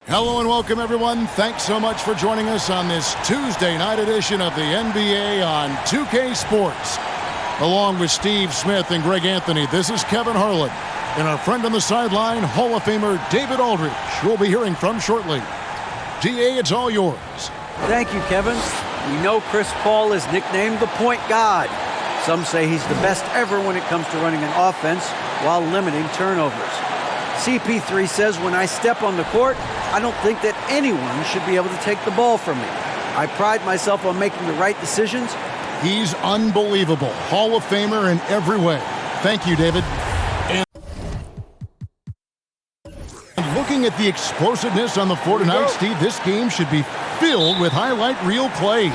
Hello and welcome, everyone. Thanks so much for joining us on this Tuesday night edition of the NBA on 2K Sports. Along with Steve Smith and Greg Anthony, this is Kevin Harlan. And our friend on the sideline, Hall of Famer David Aldridge, we'll be hearing from shortly. DA, it's all yours. Thank you, Kevin. We know Chris Paul is nicknamed the point god. Some say he's the best ever when it comes to running an offense while limiting turnovers. CP3 says, when I step on the court, I don't think that anyone should be able to take the ball from me. I pride myself on making the right decisions. He's unbelievable. Hall of Famer in every way. Thank you, David. And looking at the explosiveness on the floor tonight, Steve, this game should be filled with highlight reel plays.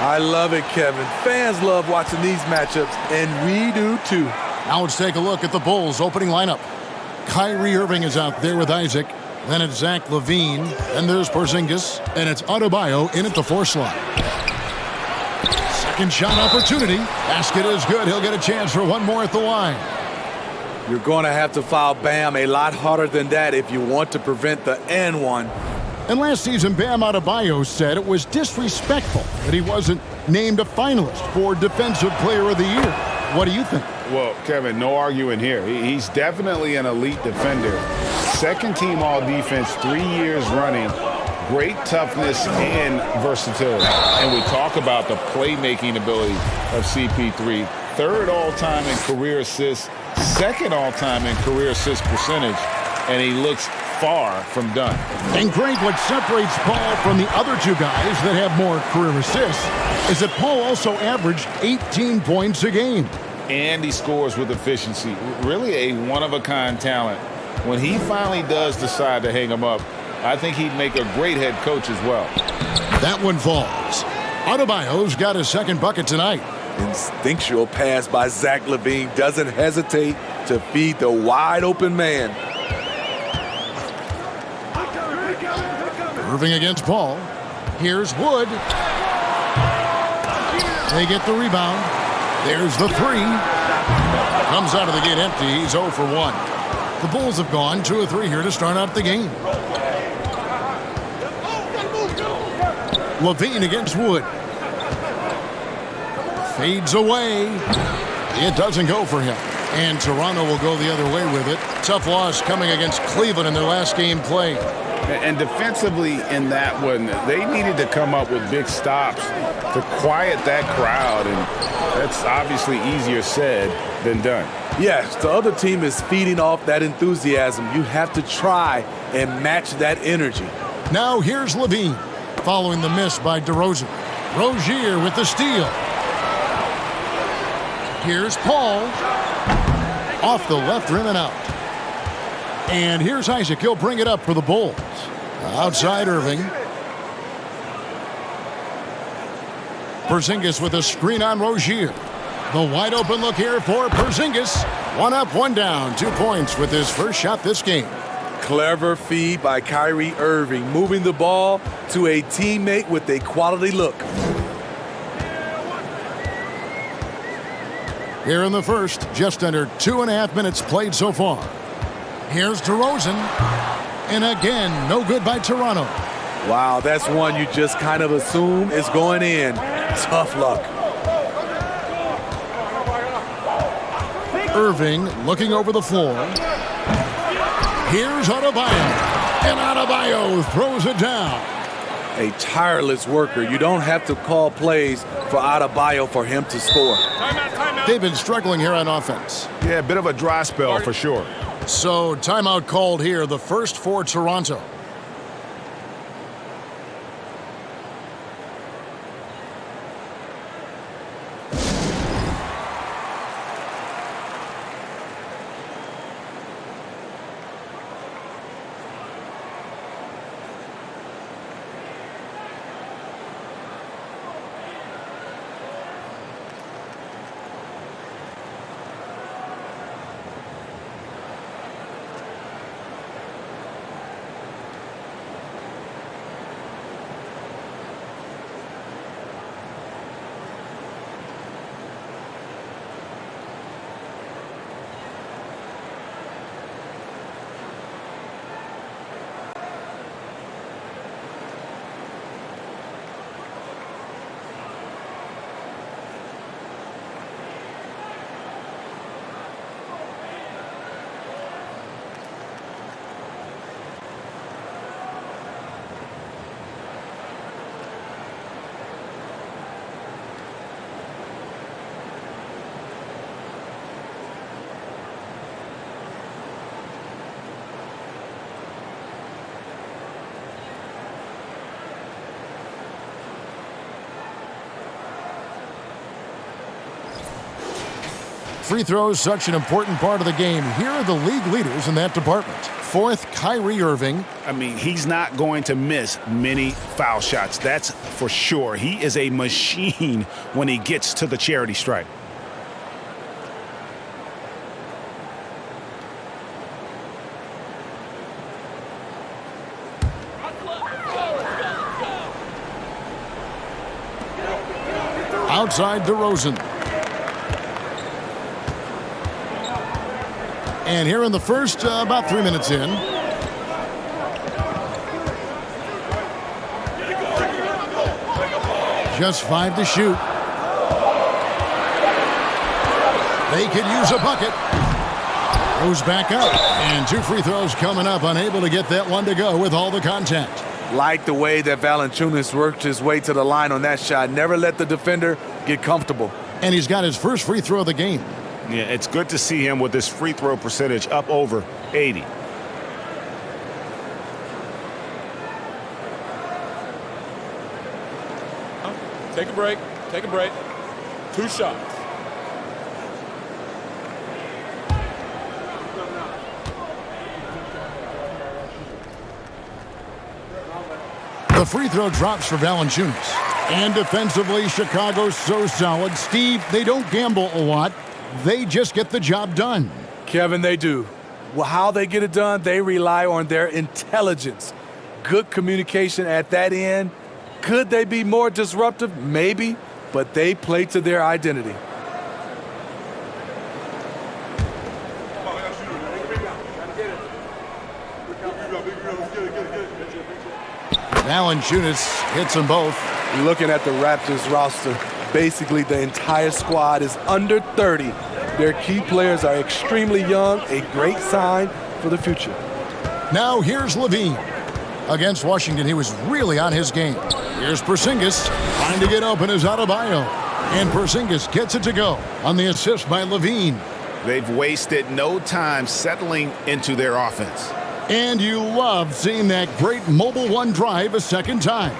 I love it, Kevin. Fans love watching these matchups, and we do too. Now let's take a look at the Bulls' opening lineup. Kyrie Irving is out there with Isaac. Then it's Zach LaVine. Then there's Porzingis. And it's Adebayo in at the 4 slot. Second shot opportunity. Basket is good. He'll get a chance for one more at the line. You're going to have to foul Bam a lot harder than that if you want to prevent the and one. And last season, Bam Adebayo said it was disrespectful that he wasn't named a finalist for Defensive Player of the Year. What do you think? Well, Kevin, no arguing here. He's definitely an elite defender. Second team all-defense 3 years running. Great toughness and versatility. And we talk about the playmaking ability of CP3. Third all-time in career assists, second all-time in career assist percentage, and he looks far from done. And Greg, what separates Paul from the other two guys that have more career assists is that Paul also averaged 18 points a game. And he scores with efficiency. Really a one-of-a-kind talent. When he finally does decide to hang him up, I think he'd make a great head coach as well. That one falls. Adebayo's got his second bucket tonight. Instinctual pass by Zach LaVine doesn't hesitate to feed the wide-open man. Irving against Paul. Here's Wood. They get the rebound. There's the 3. Comes out of the gate empty. He's 0 for 1. The Bulls have gone 2 of 3 here to start out the game. LaVine against Wood. Fades away. It doesn't go for him. And Toronto will go the other way with it. Tough loss coming against Cleveland in their last game played. And defensively in that one, they needed to come up with big stops to quiet that crowd, and that's obviously easier said than done. Yes, the other team is feeding off that enthusiasm. You have to try and match that energy. Now here's LaVine, following the miss by DeRozan. Rozier with the steal. Here's Paul. Off the left rim and out. And here's Isaac. He'll bring it up for the Bulls. Outside Irving. Porzingis with a screen on Rozier. The wide open look here for Porzingis. 1 up, 1 down. 2 points with his first shot this game. Clever feed by Kyrie Irving, moving the ball to a teammate with a quality look. Here in the first, just under 2.5 minutes played so far. Here's DeRozan. And again, no good by Toronto. Wow, that's one you just kind of assume is going in. Tough luck. Irving looking over the floor. Here's Adebayo. And Adebayo throws it down. A tireless worker. You don't have to call plays for Adebayo for him to score. They've been struggling here on offense. Yeah, a bit of a dry spell for sure. So timeout called here, the first for Toronto. Free throws, such an important part of the game. Here are the league leaders in that department. Fourth, Kyrie Irving. I mean, he's not going to miss many foul shots. That's for sure. He is a machine when he gets to the charity stripe. Outside DeRozan. And here in the first, about 3 minutes in. Just 5 to shoot. They could use a bucket. Goes back up. And 2 free throws coming up. Unable to get that one to go with all the contact. Like the way that Valanciunas worked his way to the line on that shot. Never let the defender get comfortable. And he's got his first free throw of the game. Yeah, it's good to see him with his free throw percentage up over 80. Take a break. Take a break. 2 shots. The free throw drops for Valanciunas. And defensively, Chicago's so solid. Steve, they don't gamble a lot. They just get the job done. Kevin, they do. Well, how they get it done, they rely on their intelligence. Good communication at that end. Could they be more disruptive? Maybe, but they play to their identity. Valanciunas hits them both. Looking at the Raptors roster, basically the entire squad is under 30. Their key players are extremely young, a great sign for the future. Now here's Levine. Against Washington, he was really on his game. Here's Porzingis, trying to get open is Adebayo. And Porzingis gets it to go on the assist by Levine. They've wasted no time settling into their offense. And you love seeing that great mobile one drive a second time.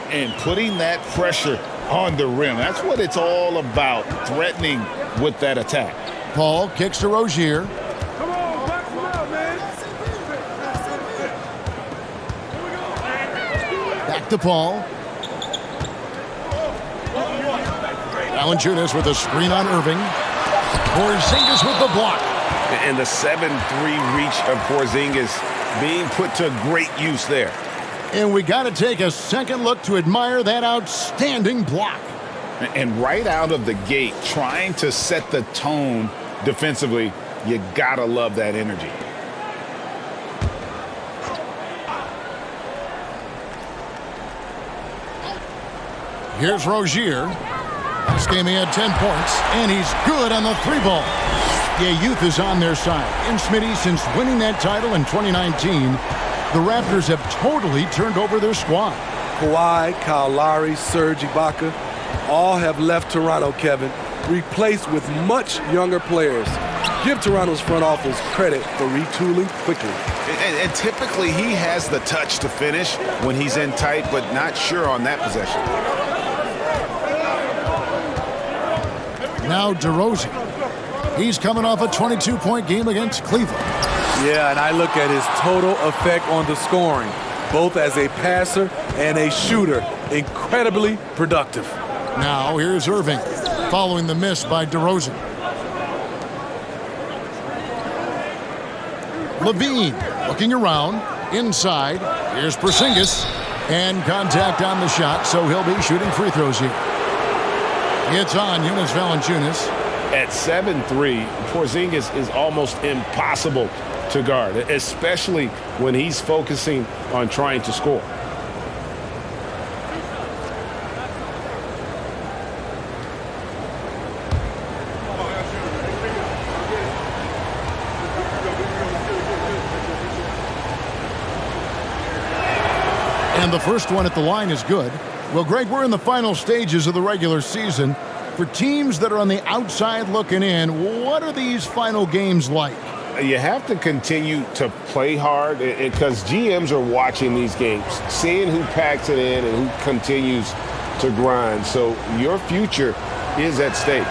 And putting that pressure on the rim. That's what it's all about, threatening with that attack. Paul kicks to Rozier. Come on, back him out, man. Back to Paul. Valanciunas with a screen on Irving. Porzingis with the block. And the 7-3 reach of Porzingis being put to great use there. And we got to take a second look to admire that outstanding block. And right out of the gate, trying to set the tone defensively, you gotta love that energy. Here's Rozier. Last game he had 10 points, and he's good on the 3-ball. Yeah, youth is on their side. And Smitty, since winning that title in 2019, the Raptors have totally turned over their squad. Kawhi, Kyle Lowry, Serge Ibaka, all have left Toronto, Kevin, replaced with much younger players. Give Toronto's front office credit for retooling quickly. And typically he has the touch to finish when he's in tight, but not sure on that possession. Now DeRozan. He's coming off a 22-point game against Cleveland. Yeah, and I look at his total effect on the scoring, both as a passer and a shooter. Incredibly productive. Now here's Irving, following the miss by DeRozan. Levine looking around, inside. Here's Porzingis, and contact on the shot, so he'll be shooting free throws here. It's on Jonas Valanciunas. At 7'3", Porzingis is almost impossible to guard, especially when he's focusing on trying to score. And the first one at the line is good. Well, Greg, we're in the final stages of the regular season. For teams that are on the outside looking in, what are these final games like? You have to continue to play hard because GMs are watching these games, seeing who packs it in and who continues to grind. So your future is at stake.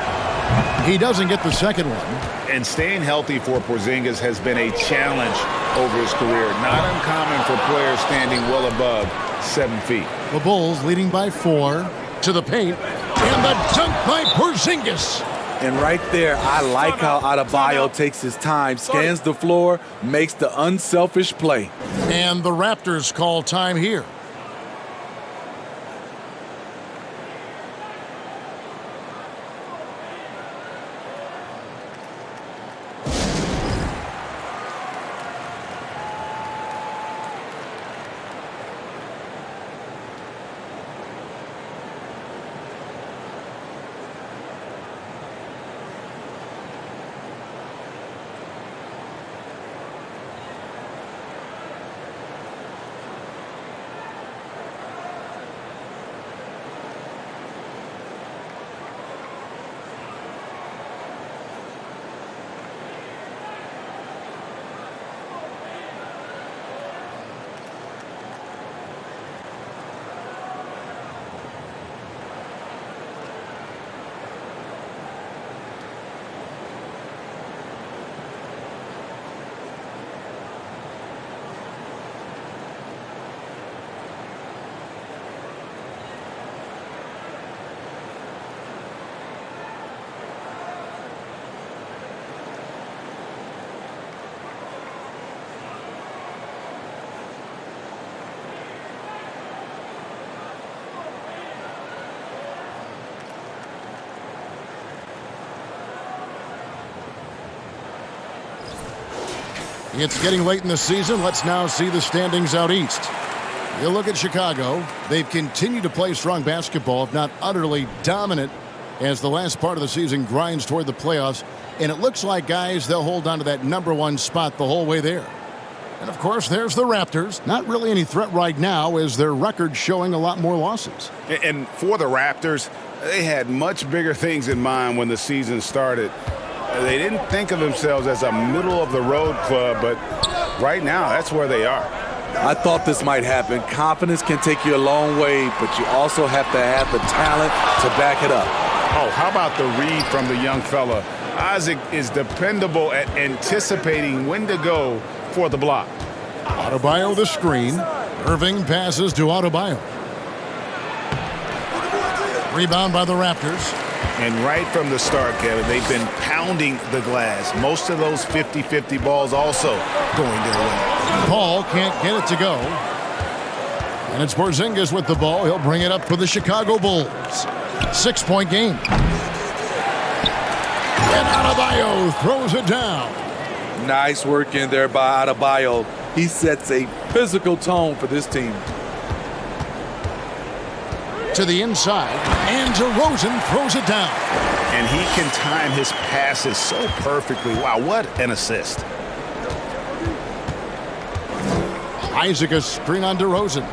He doesn't get the second one. And staying healthy for Porzingis has been a challenge over his career. Not uncommon for players standing well above 7 feet. The Bulls leading by 4 to the paint. And the dunk by Porzingis. And right there, I like how Adebayo takes his time, scans the floor, makes the unselfish play. And the Raptors call time here. It's getting late in the season. Let's now see the standings out east. You look at Chicago. They've continued to play strong basketball, if not utterly dominant, as the last part of the season grinds toward the playoffs. And it looks like, guys, they'll hold on to that #1 spot the whole way there. And, of course, there's the Raptors. Not really any threat right now, as their record's showing a lot more losses. And for the Raptors, they had much bigger things in mind when the season started. They didn't think of themselves as a middle-of-the-road club, but right now, that's where they are. I thought this might happen. Confidence can take you a long way, but you also have to have the talent to back it up. Oh, how about the read from the young fella? Isaac is dependable at anticipating when to go for the block. Adebayo the screen. Irving passes to Adebayo. Rebound by the Raptors. And right from the start, Kevin, they've been pounding the glass. Most of those 50-50 balls also going their way. Paul can't get it to go. And it's Porzingis with the ball. He'll bring it up for the Chicago Bulls. 6-point game. And Adebayo throws it down. Nice work in there by Adebayo. He sets a physical tone for this team. To the inside, and DeRozan throws it down. And he can time his passes so perfectly. Wow, what an assist. Isaac a screen on DeRozan.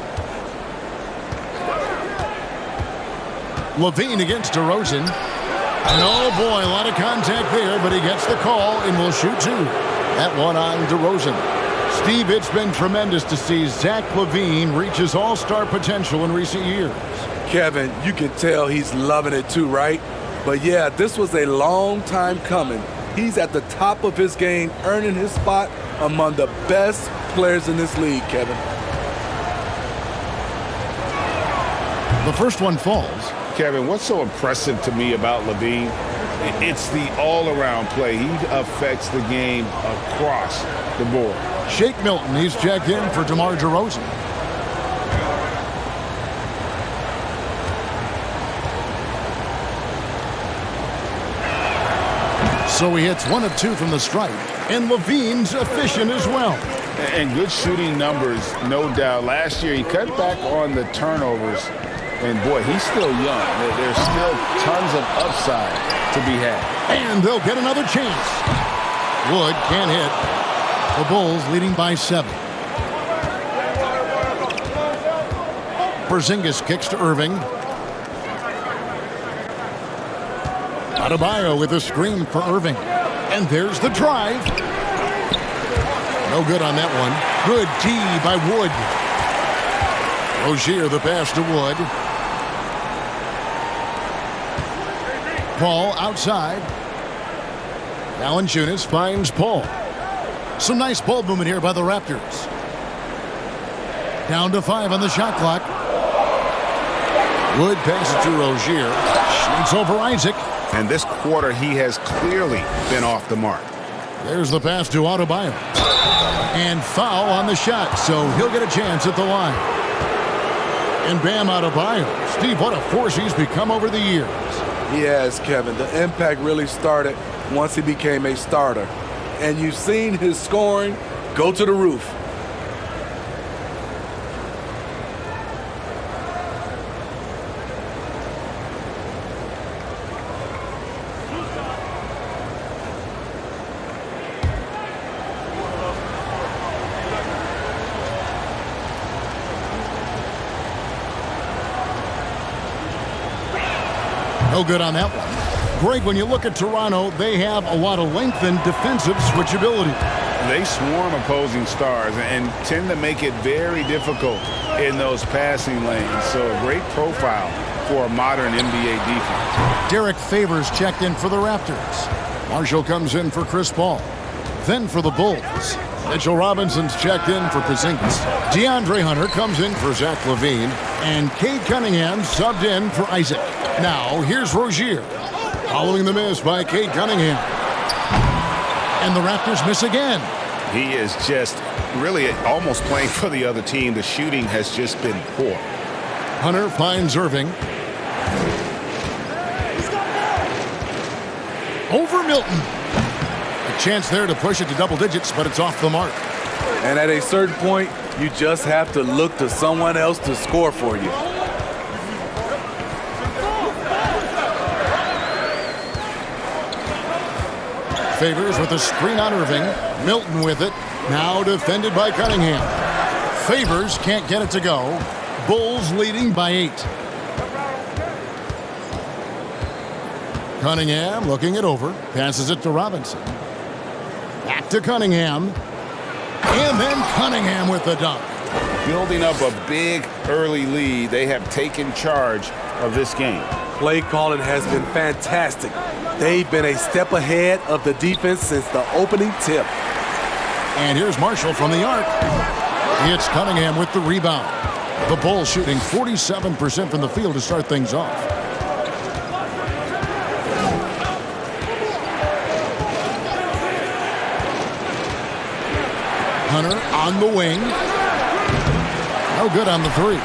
Levine against DeRozan. And oh boy, a lot of contact there, but he gets the call and will shoot 2. That one on DeRozan. Steve, it's been tremendous to see Zach LaVine reach his all-star potential in recent years. Kevin, you can tell he's loving it too, right? But yeah, this was a long time coming. He's at the top of his game, earning his spot among the best players in this league, Kevin. The first one falls. Kevin, what's so impressive to me about LaVine? It's the all-around play. He affects the game across the board. Shake Milton, he's checked in for DeMar DeRozan. So he hits 1 of 2 from the stripe. And Levine's efficient as well. And good shooting numbers, no doubt. Last year, he cut back on the turnovers. And, boy, he's still young. There's still tons of upside to be had. And they'll get another chance. Wood can't hit. The Bulls leading by 7. Porzingis kicks to Irving. Adebayo with a screen for Irving. And there's the drive. No good on that one. Good D by Wood. Rozier the pass to Wood. Paul outside. Valanciunas finds Paul. Some nice ball movement here by the Raptors. Down to 5 on the shot clock. Wood passes to Rozier. Shoots over Isaac. And this quarter, he has clearly been off the mark. There's the pass to Adebayo. And foul on the shot, so he'll get a chance at the line. And Bam Adebayo. Steve, what a force he's become over the years. He has, Kevin. The impact really started once he became a starter. And you've seen his scoring go to the roof. No good on that one. Greg, when you look at Toronto, they have a lot of length and defensive switchability. They swarm opposing stars and tend to make it very difficult in those passing lanes. So a great profile for a modern NBA defense. Derek Favors checked in for the Raptors. Marshall comes in for Chris Paul. Then for the Bulls, Mitchell Robinson's checked in for Porzingis. DeAndre Hunter comes in for Zach LaVine. And Cade Cunningham subbed in for Isaac. Now, here's Rozier. Following the miss by Cade Cunningham. And the Raptors miss again. He is just really almost playing for the other team. The shooting has just been poor. Hunter finds Irving. Over Milton. A chance there to push it to double digits, but it's off the mark. And at a certain point, you just have to look to someone else to score for you. Favors with a screen on Irving. Milton with it. Now defended by Cunningham. Favors can't get it to go. Bulls leading by 8. Cunningham looking it over. Passes it to Robinson. Back to Cunningham. And then Cunningham with the dunk. Building up a big early lead. They have taken charge of this game. Play calling has been fantastic. They've been a step ahead of the defense since the opening tip. And here's Marshall from the arc. It's Cunningham with the rebound. The Bulls shooting 47% from the field to start things off. Hunter on the wing. No good on the 3.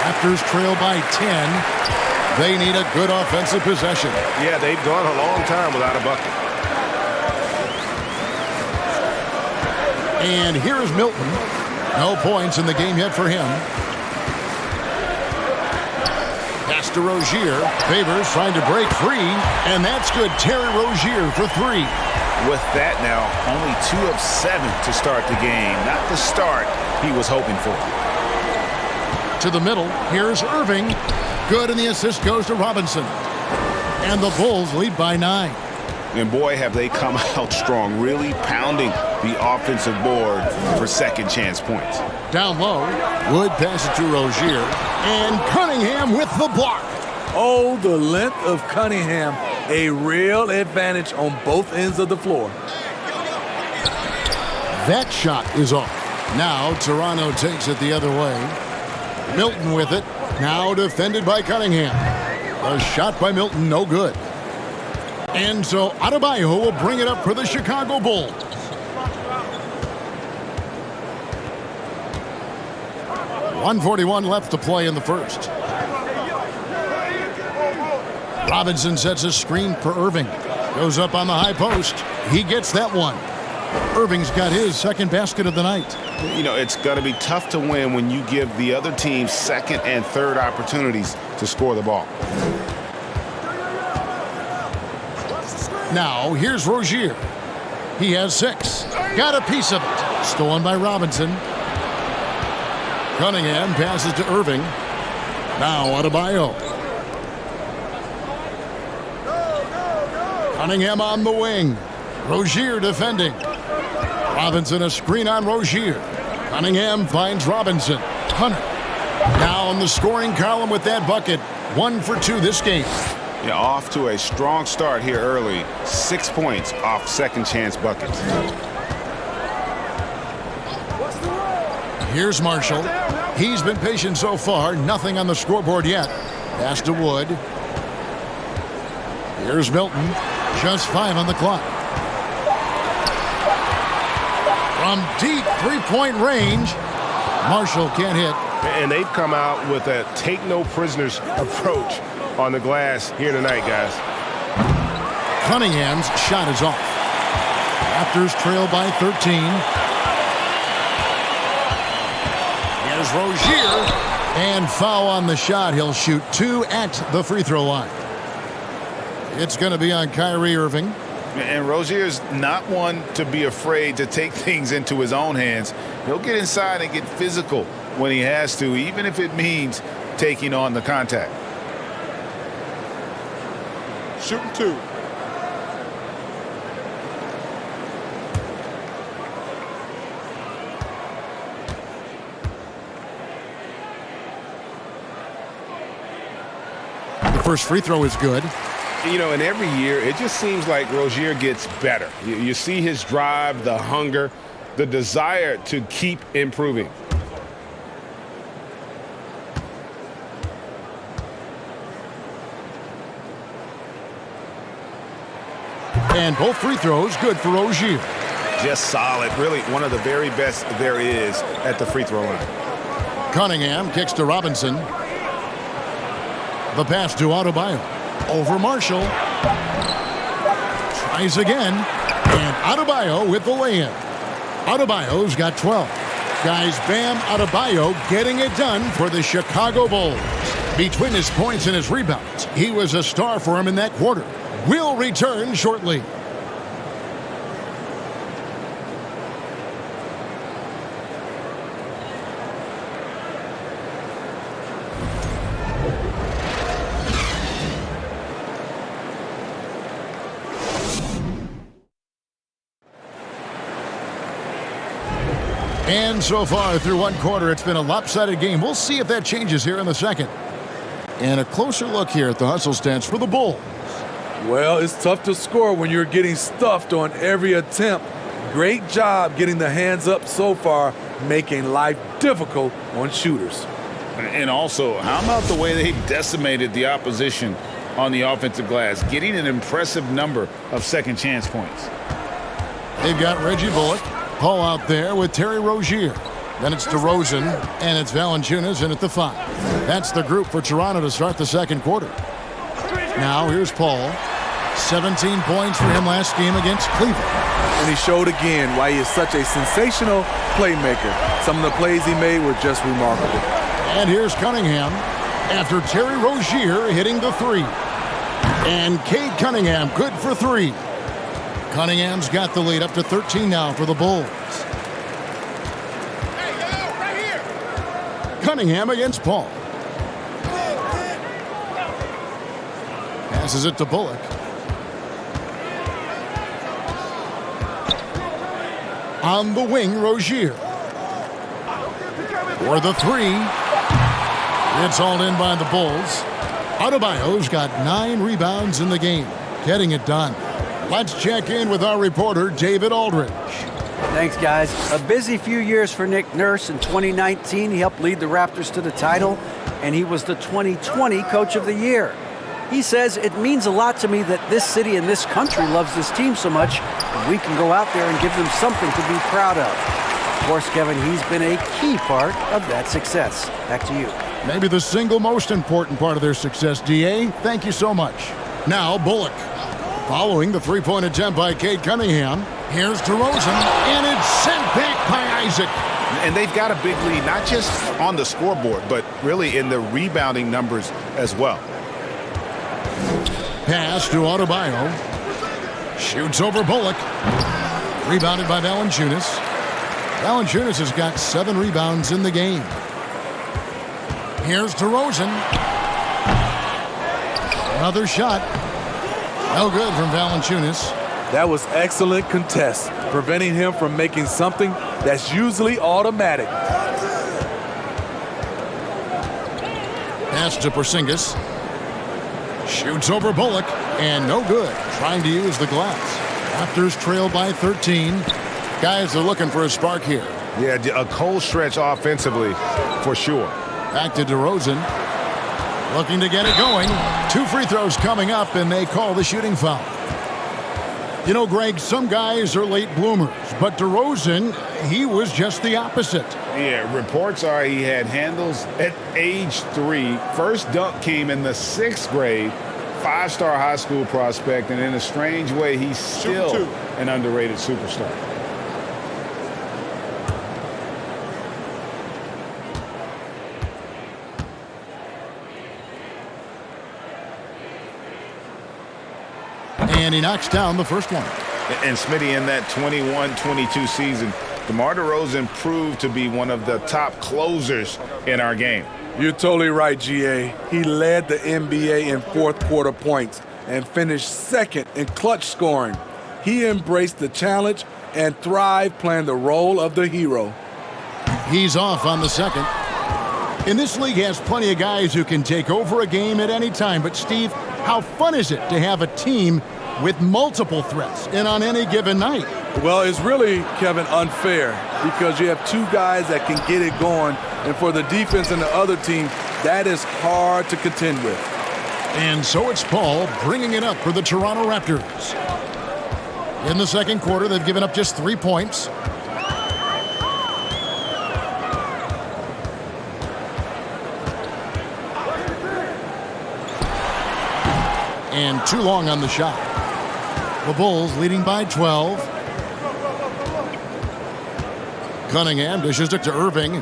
Raptors trail by 10. They need a good offensive possession. Yeah, they've gone a long time without a bucket. And here's Milton. No points in the game yet for him. Pass to Rozier. Favors trying to break free. And that's good. Terry Rozier for 3. With that now, only 2 of 7 to start the game. Not the start he was hoping for. To the middle. Here's Irving. Good, and the assist goes to Robinson. And the Bulls lead by 9. And boy, have they come out strong, really pounding the offensive board for second chance points. Down low, Wood passes to Rozier. And Cunningham with the block. Oh, the length of Cunningham. A real advantage on both ends of the floor. That shot is off. Now Toronto takes it the other way. Milton with it. Now defended by Cunningham. A shot by Milton, no good. And so Adebayo will bring it up for the Chicago Bulls. .141 left to play in the first. Robinson sets a screen for Irving. Goes up on the high post. He gets that one. Irving's got his second basket of the night. You know, it's going to be tough to win when you give the other team second and third opportunities to score the ball. Now, here's Rozier. He has 6. Got a piece of it. Stolen by Robinson. Cunningham passes to Irving. Now Adebayo. Cunningham on the wing. Rozier defending. Robinson a screen on Rozier. Cunningham finds Robinson. Hunter now in the scoring column with that bucket. 1 for 2 this game. Yeah, off to a strong start here early. 6 points off second chance buckets. Here's Marshall. He's been patient so far. Nothing on the scoreboard yet. Pass to Wood. Here's Milton. Just 5 on the clock. From deep three-point range, Marshall can't hit. And they've come out with a take-no-prisoners approach on the glass here tonight, guys. Cunningham's shot is off. Raptors trail by 13. Here's Rozier. And foul on the shot. He'll shoot 2 at the free throw line. It's going to be on Kyrie Irving. And Rozier's not one to be afraid to take things into his own hands. He'll get inside and get physical when he has to, even if it means taking on the contact. Shooting 2. The first free throw is good. You know, and every year, it just seems like Rozier gets better. You see his drive, the hunger, the desire to keep improving. And both free throws good for Rozier. Just solid. Really one of the very best there is at the free throw line. Cunningham kicks to Robinson. The pass to Adebayo. Over Marshall. Tries again. And Adebayo with the lay-in. Adebayo's got 12. Guys, Bam Adebayo getting it done for the Chicago Bulls. Between his points and his rebounds, he was a star for him in that quarter. Will return shortly. And so far through one quarter, it's been a lopsided game. We'll see if that changes here in the second. And a closer look here at the hustle stance for the Bulls. Well, it's tough to score when you're getting stuffed on every attempt. Great job getting the hands up so far, making life difficult on shooters. And also, how about the way they decimated the opposition on the offensive glass, getting an impressive number of second chance points. They've got Reggie Bullock. Paul out there with Terry Rozier. Then it's DeRozan, and it's Valanciunas in at the 5. That's the group for Toronto to start the second quarter. Now here's Paul. 17 points for him last game against Cleveland. And he showed again why he is such a sensational playmaker. Some of the plays he made were just remarkable. And here's Cunningham after Terry Rozier hitting the 3. And Cade Cunningham good for 3. Cunningham's got the lead up to 13 now for the Bulls. Cunningham against Paul. Passes it to Bullock. On the wing, Rozier. For the 3. It's all in by the Bulls. Adebayo's got 9 rebounds in the game. Getting it done. Let's check in with our reporter, David Aldridge. Thanks, guys. A busy few years for Nick Nurse. In 2019, he helped lead the Raptors to the title, and he was the 2020 Coach of the Year. He says, it means a lot to me that this city and this country loves this team so much, and we can go out there and give them something to be proud of. Of course, Kevin, he's been a key part of that success. Back to you. Maybe the single most important part of their success, D.A. Thank you so much. Now, Bullock. Following the three-point attempt by Cade Cunningham, here's DeRozan, and it's sent back by Isaac. And they've got a big lead, not just on the scoreboard, but really in the rebounding numbers as well. Pass to Adebayo. Shoots over Bullock. Rebounded by Valanciunas. Valanciunas has got 7 rebounds in the game. Here's DeRozan. Another shot. No good from Valanciunas. That was excellent contest, preventing him from making something that's usually automatic. Pass to Porzingis. Shoots over Bullock, and no good. Trying to use the glass. Raptors trail by 13. Guys are looking for a spark here. Yeah, a cold stretch offensively for sure. Back to DeRozan. Looking to get it going. 2 free throws coming up, and they call the shooting foul. You know, Greg, some guys are late bloomers, but DeRozan, he was just the opposite. Yeah, reports are he had handles at age 3. First dunk came in the 6th grade. 5-star high school prospect, and in a strange way, he's still an underrated superstar. And he knocks down the first one. And Smitty, in that 21-22 season, DeMar DeRozan proved to be one of the top closers in our game. You're totally right, GA. He led the NBA in fourth quarter points and finished second in clutch scoring. He embraced the challenge and thrived playing the role of the hero. He's off on the second. And this league has plenty of guys who can take over a game at any time. But, Steve, how fun is it to have a team with multiple threats and on any given night? Well, it's really, Kevin, unfair because you have 2 guys that can get it going, and for the defense and the other team, that is hard to contend with. And so it's Paul bringing it up for the Toronto Raptors. In the second quarter, they've given up just 3 points. And too long on the shot. The Bulls leading by 12. Cunningham dishes it to Irving.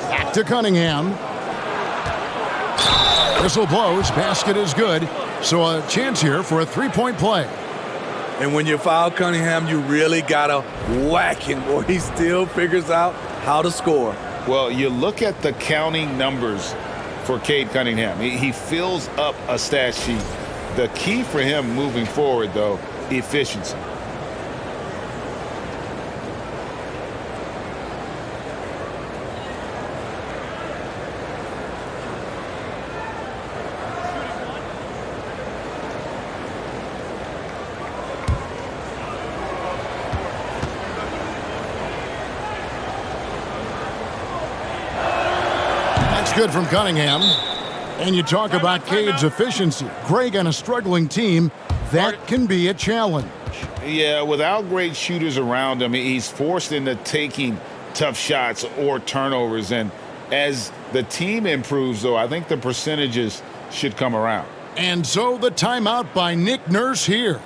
Back to Cunningham. Whistle blows. Basket is good. So a chance here for a 3-point play. And when you foul Cunningham, you really got to whack him, or he still figures out how to score. Well, you look at the counting numbers for Cade Cunningham. He fills up a stat sheet. The key for him moving forward, though, efficiency. Good from Cunningham. And you talk about Cade's efficiency. Greg, on a struggling team, that can be a challenge. Yeah, without great shooters around him, he's forced into taking tough shots or turnovers. And as the team improves, though, I think the percentages should come around. And so the timeout by Nick Nurse here.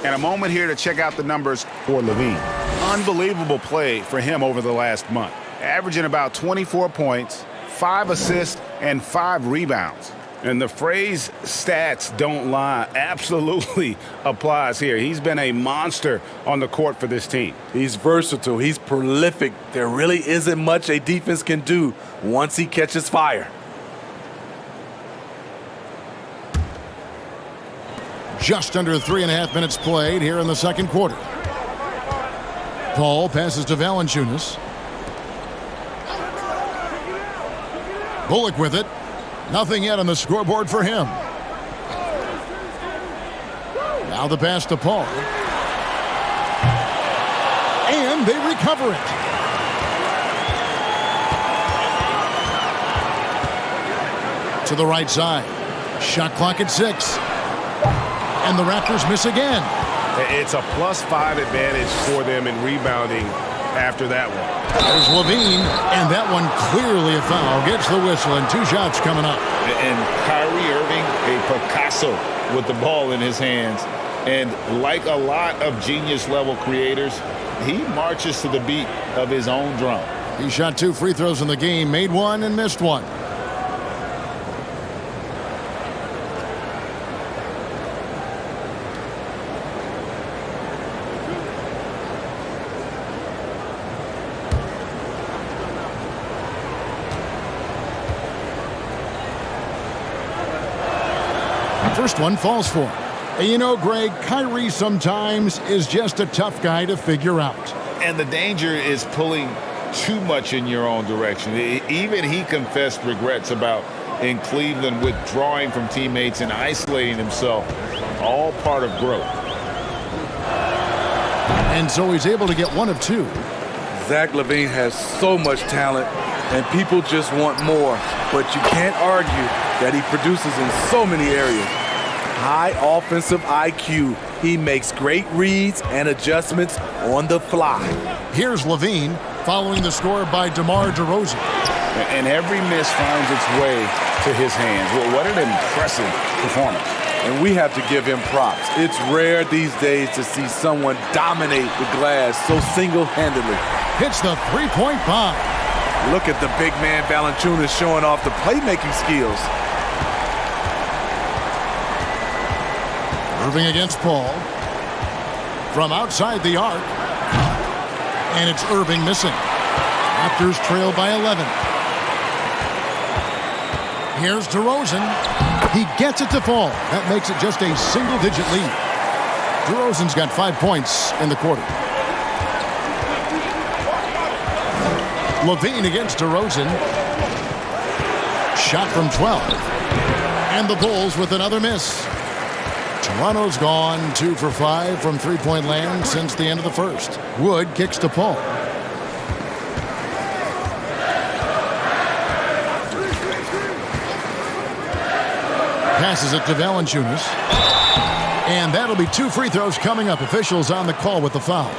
And a moment here to check out the numbers for Levine. Unbelievable play for him over the last month. Averaging about 24 points, 5 assists, and 5 rebounds. And the phrase stats don't lie absolutely applies here. He's been a monster on the court for this team. He's versatile. He's prolific. There really isn't much a defense can do once he catches fire. Just under 3.5 minutes played here in the second quarter. Paul passes to Valanciunas. Bullock with it. Nothing yet on the scoreboard for him. Now the pass to Paul. And they recover it. To the right side. Shot clock at 6. And the Raptors miss again. It's a +5 advantage for them in rebounding after that one. There's Levine, and that one clearly a foul. Gets the whistle, and 2 shots coming up. And Kyrie Irving, a Picasso with the ball in his hands. And like a lot of genius-level creators, he marches to the beat of his own drum. He shot 2 free throws in the game, made 1 and missed 1. First one falls for him. And you know, Greg, Kyrie sometimes is just a tough guy to figure out. And the danger is pulling too much in your own direction. Even he confessed regrets about in Cleveland withdrawing from teammates and isolating himself. All part of growth. And so he's able to get 1 of 2. Zach LaVine has so much talent, and people just want more. But you can't argue that he produces in so many areas. High offensive IQ. He makes great reads and adjustments on the fly. Here's Levine following the score by DeMar DeRozan. And every miss finds its way to his hands. Well, what an impressive performance. And we have to give him props. It's rare these days to see someone dominate the glass so single-handedly. Hits the three-point bomb. Look at the big man Valanciunas showing off the playmaking skills. Irving against Paul. From outside the arc. And it's Irving missing. Raptors trail by 11. Here's DeRozan. He gets it to fall. That makes it just a single-digit lead. DeRozan's got 5 points in the quarter. Levine against DeRozan. Shot from 12. And the Bulls with another miss. Toronto's gone 2 for 5 from three-point land since the end of the first. Wood kicks to Paul. Passes it to Valanciunas. And that'll be 2 free throws coming up. Officials on the call with the foul.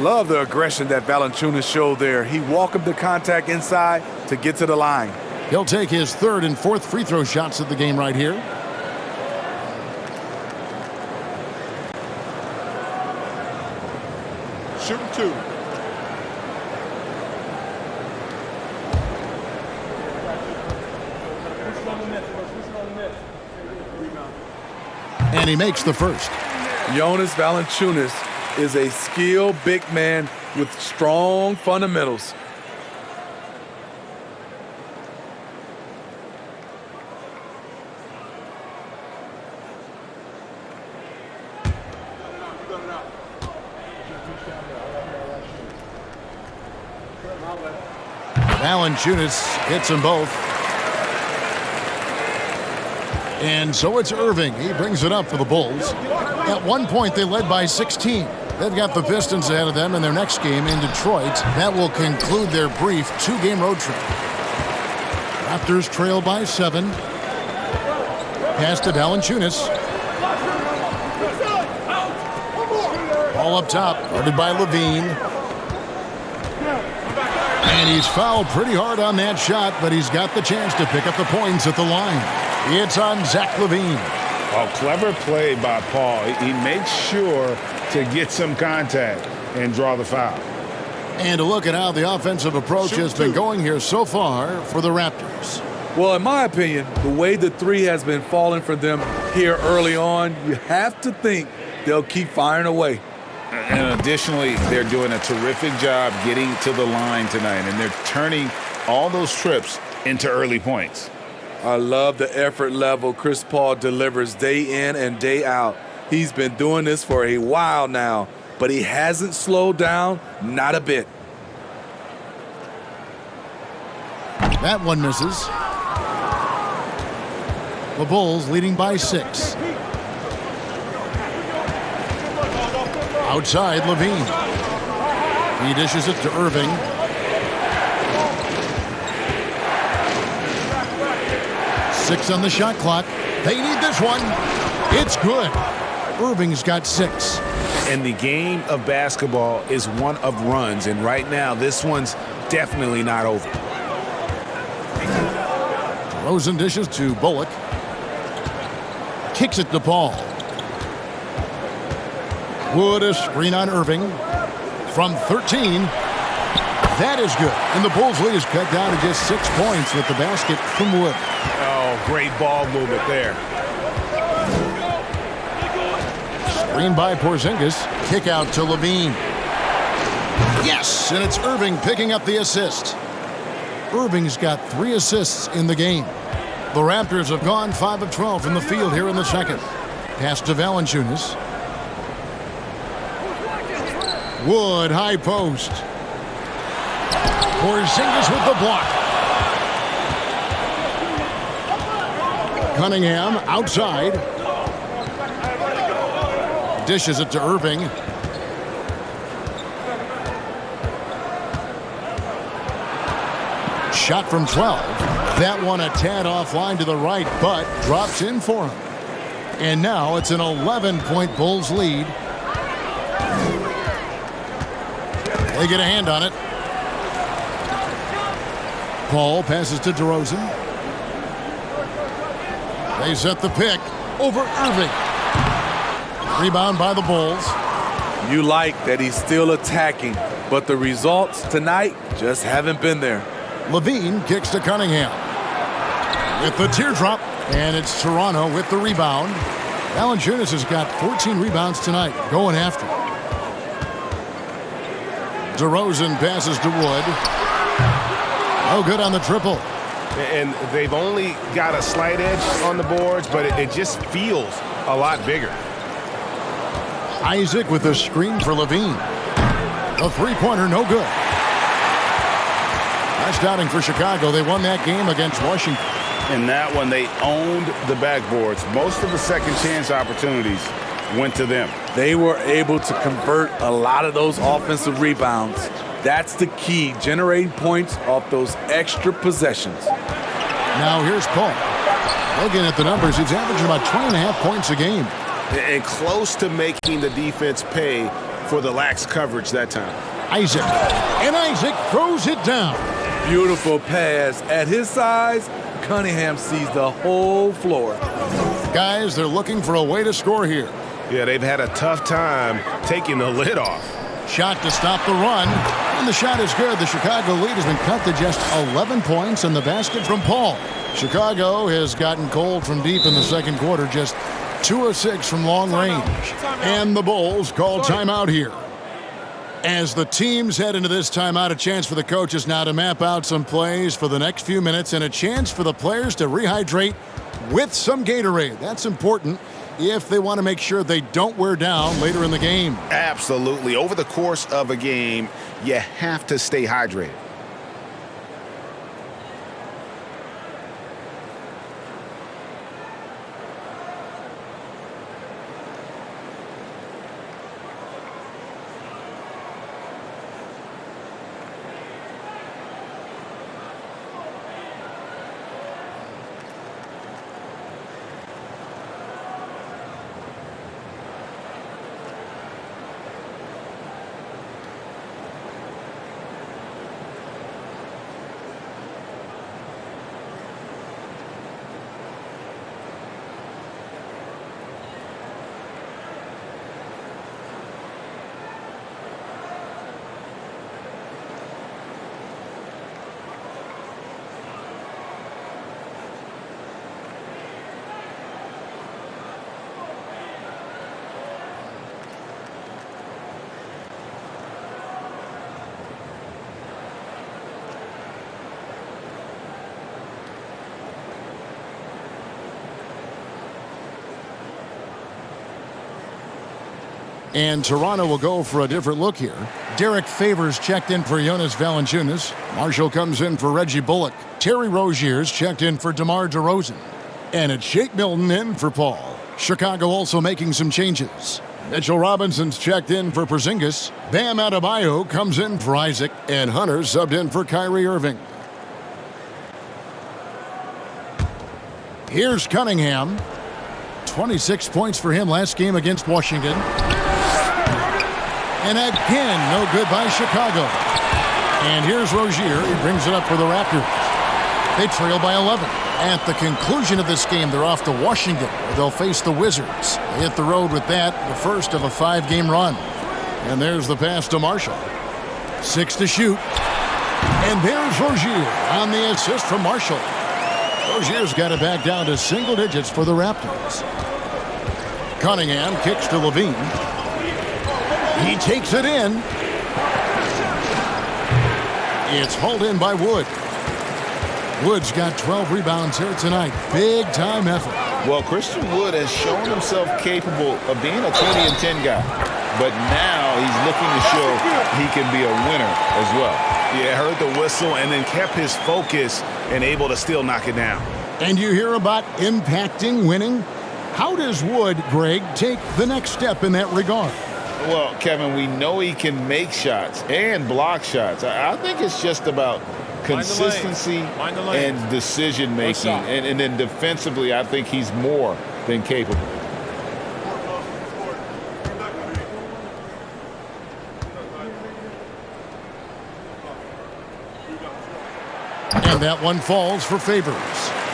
Love the aggression that Valanciunas showed there. He welcomed the contact inside to get to the line. He'll take his 3rd and 4th free throw shots of the game right here. Shooting 2. And he makes the first. Jonas Valanciunas is a skilled big man with strong fundamentals. Valanciunas hits them both. And so it's Irving. He brings it up for the Bulls. At one point, they led by 16. They've got the Pistons ahead of them in their next game in Detroit. That will conclude their brief 2-game road trip. Raptors trail by 7. Pass to Valanciunas. Ball up top, guarded by Levine. And he's fouled pretty hard on that shot, but he's got the chance to pick up the points at the line. It's on Zach LaVine. A clever play by Paul. He makes sure to get some contact and draw the foul. And a look at how the offensive approach has been going here so far for the Raptors. Well, in my opinion, the way the 3 has been falling for them here early on, you have to think they'll keep firing away. And additionally, they're doing a terrific job getting to the line tonight, and they're turning all those trips into early points. I love the effort level Chris Paul delivers day in and day out. He's been doing this for a while now, but he hasn't slowed down, not a bit. That one misses. The Bulls leading by 6. Outside, Levine. He dishes it to Irving. Six on the shot clock. They need this one. It's good. Irving's got 6. And the game of basketball is one of runs, and right now this one's definitely not over. DeRozan dishes to Bullock. Kicks it to Paul. Wood a screen on Irving. From 13. That is good. And the Bulls' lead is cut down to just 6 points with the basket from Wood. Oh, great ball movement there. Screen by Porzingis. Kick out to Levine. Yes, and it's Irving picking up the assist. Irving's got 3 assists in the game. The Raptors have gone 5 of 12 from the field here in the second. Pass to Valanciunas. Wood, high post. Porzingis with the block. Cunningham outside. Dishes it to Irving. Shot from 12. That one a tad offline to the right, but drops in for him. And now it's an 11-point Bulls lead. They get a hand on it. Paul passes to DeRozan. They set the pick over Irving. Rebound by the Bulls. You like that he's still attacking, but the results tonight just haven't been there. Levine kicks to Cunningham. With the teardrop, and it's Toronto with the rebound. Valanciunas has got 14 rebounds tonight, going after. DeRozan passes to Wood. No good on the triple. And they've only got a slight edge on the boards, but it just feels a lot bigger. Isaac with a screen for Levine. A three-pointer, no good. Last outing for Chicago. They won that game against Washington. In that one, they owned the backboards. Most of the second chance opportunities went to them. They were able to convert a lot of those offensive rebounds. That's the key, generating points off those extra possessions. Now here's Paul. Looking at the numbers, he's averaging about 20.5 points a game. And close to making the defense pay for the lax coverage that time. Isaac. And Isaac throws it down. Beautiful pass. At his size, Cunningham sees the whole floor. Guys, they're looking for a way to score here. Yeah, they've had a tough time taking the lid off. Shot to stop the run. And the shot is good. The Chicago lead has been cut to just 11 points and the basket from Paul. Chicago has gotten cold from deep in the second quarter, just 2 of 6 from long range. And the Bulls call timeout here. As the teams head into this timeout, a chance for the coaches now to map out some plays for the next few minutes and a chance for the players to rehydrate with some Gatorade. That's important if they want to make sure they don't wear down later in the game. Absolutely. Over the course of a game, you have to stay hydrated. And Toronto will go for a different look here. Derek Favors checked in for Jonas Valanciunas. Marshall comes in for Reggie Bullock. Terry Rozier's checked in for DeMar DeRozan. And it's Shake Milton in for Paul. Chicago also making some changes. Mitchell Robinson's checked in for Porzingis. Bam Adebayo comes in for Isaac. And Hunter subbed in for Kyrie Irving. Here's Cunningham. 26 points for him last game against Washington. And again, no good by Chicago. And here's Rozier. He brings it up for the Raptors. They trail by 11. At the conclusion of this game, they're off to Washington, where they'll face the Wizards. They hit the road with that, the first of a 5-game run. And there's the pass to Marshall. 6 to shoot. And there's Rozier on the assist from Marshall. Rozier's got it back down to single digits for the Raptors. Cunningham kicks to Levine. He takes it in. It's hauled in by Wood. Wood's got 12 rebounds here tonight. Big time effort. Well, Christian Wood has shown himself capable of being a 20 and 10 guy. But now he's looking to show he can be a winner as well. Yeah, heard the whistle and then kept his focus and able to still knock it down. And you hear about impacting winning? How does Wood, Greg, take the next step in that regard? Well, Kevin, we know he can make shots and block shots. I think it's just about consistency and decision making. And then defensively, I think he's more than capable. And that one falls for Favors.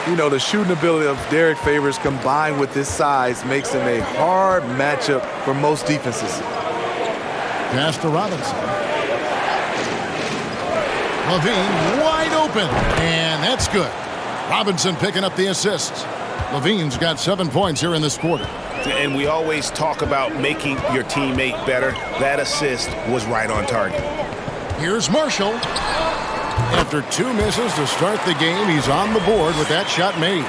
You know, the shooting ability of Derek Favors combined with his size makes him a hard matchup for most defenses. Pass to Robinson. Levine wide open, and that's good. Robinson picking up the assists. Levine's got 7 points here in this quarter. And we always talk about making your teammate better. That assist was right on target. Here's Marshall. After 2 misses to start the game, he's on the board with that shot made.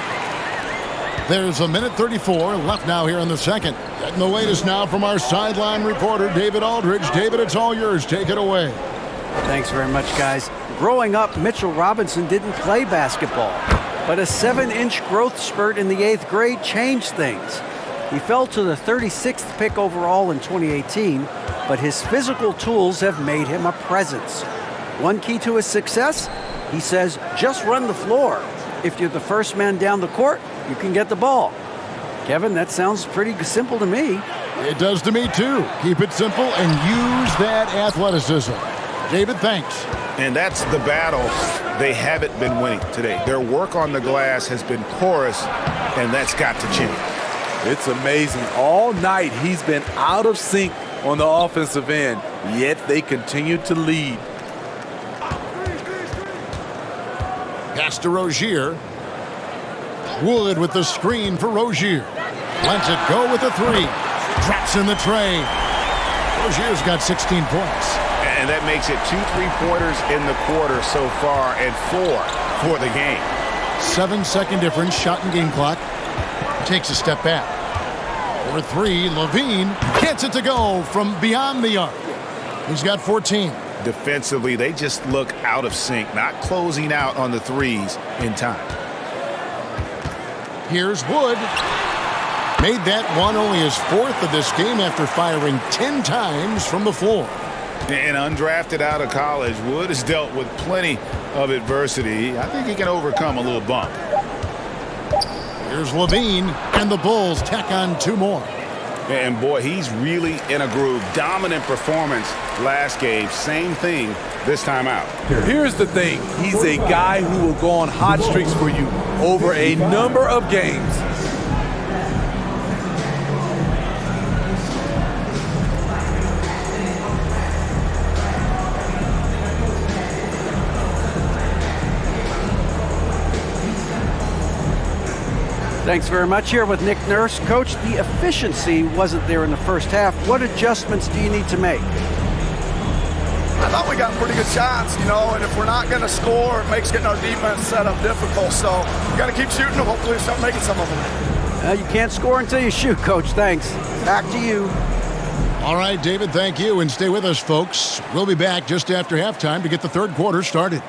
There's a minute 34 left now here in the second. Getting the latest now from our sideline reporter, David Aldridge. David, it's all yours. Take it away. Thanks very much, guys. Growing up, Mitchell Robinson didn't play basketball, but a 7-inch growth spurt in the 8th grade changed things. He fell to the 36th pick overall in 2018, but his physical tools have made him a presence. One key to his success, he says, just run the floor. If you're the first man down the court, you can get the ball. Kevin, that sounds pretty simple to me. It does to me, too. Keep it simple and use that athleticism. David, thanks. And that's the battle they haven't been winning today. Their work on the glass has been porous, and that's got to change. It's amazing. All night he's been out of sync on the offensive end, yet they continue to lead. Pass to Rozier. Wood with the screen for Rozier. Lets it go with a 3. Drops in the tray. Rozier's got 16 points. And that makes it 2 3-pointers in the quarter so far and 4 for the game. 7-second difference, shot and game clock. Takes a step back. For 3, Levine gets it to go from beyond the arc. He's got 14. Defensively, they just look out of sync, not closing out on the threes in time. Here's Wood. Made that one only his 4th of this game after firing 10 times from the floor. And undrafted out of college, Wood has dealt with plenty of adversity. I think he can overcome a little bump. Here's Levine, and the Bulls tack on 2 more. And boy, he's really in a groove. Dominant performance last game. Same thing this time out. Here's the thing. He's a guy who will go on hot streaks for you over a number of games. Thanks very much. Here with Nick Nurse. Coach, the efficiency wasn't there in the first half. What adjustments do you need to make? I thought we got pretty good shots, and if we're not going to score, it makes getting our defense set up difficult. So we got to keep shooting and hopefully start making some of them. You can't score until you shoot, Coach. Thanks. Back to you. All right, David, thank you. And stay with us, folks. We'll be back just after halftime to get the third quarter started.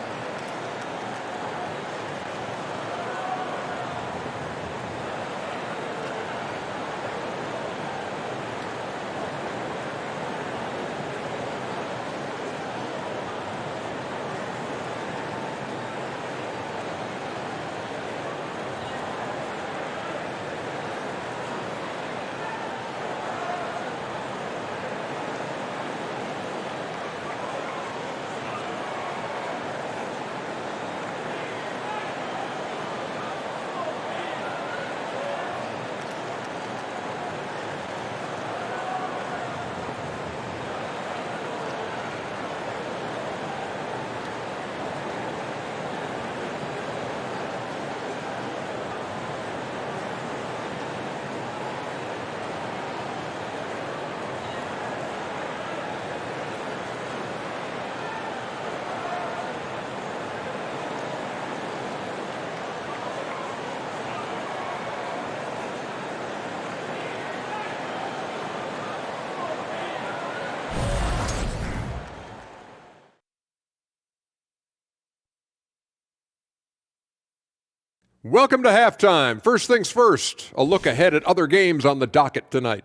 Welcome to halftime. First things first, a look ahead at other games on the docket tonight.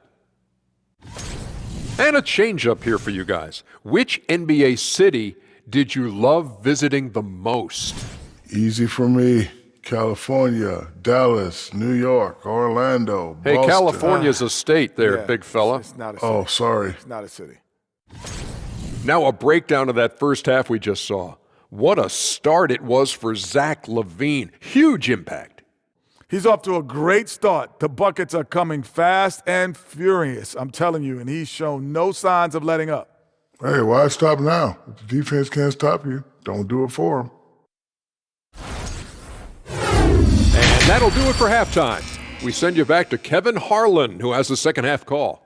And a change-up here for you guys. Which NBA city did you love visiting the most? Easy for me. California, Dallas, New York, Orlando, Hey, Boston. California's a state there, big fella. It's not a city. Oh, sorry. It's not a city. Now a breakdown of that first half we just saw. What a start it was for Zach LaVine. Huge impact. He's off to a great start. The buckets are coming fast and furious, I'm telling you, and he's shown no signs of letting up. Hey, why stop now? If the defense can't stop you, don't do it for him. And that'll do it for halftime. We send you back to Kevin Harlan, who has the second half call.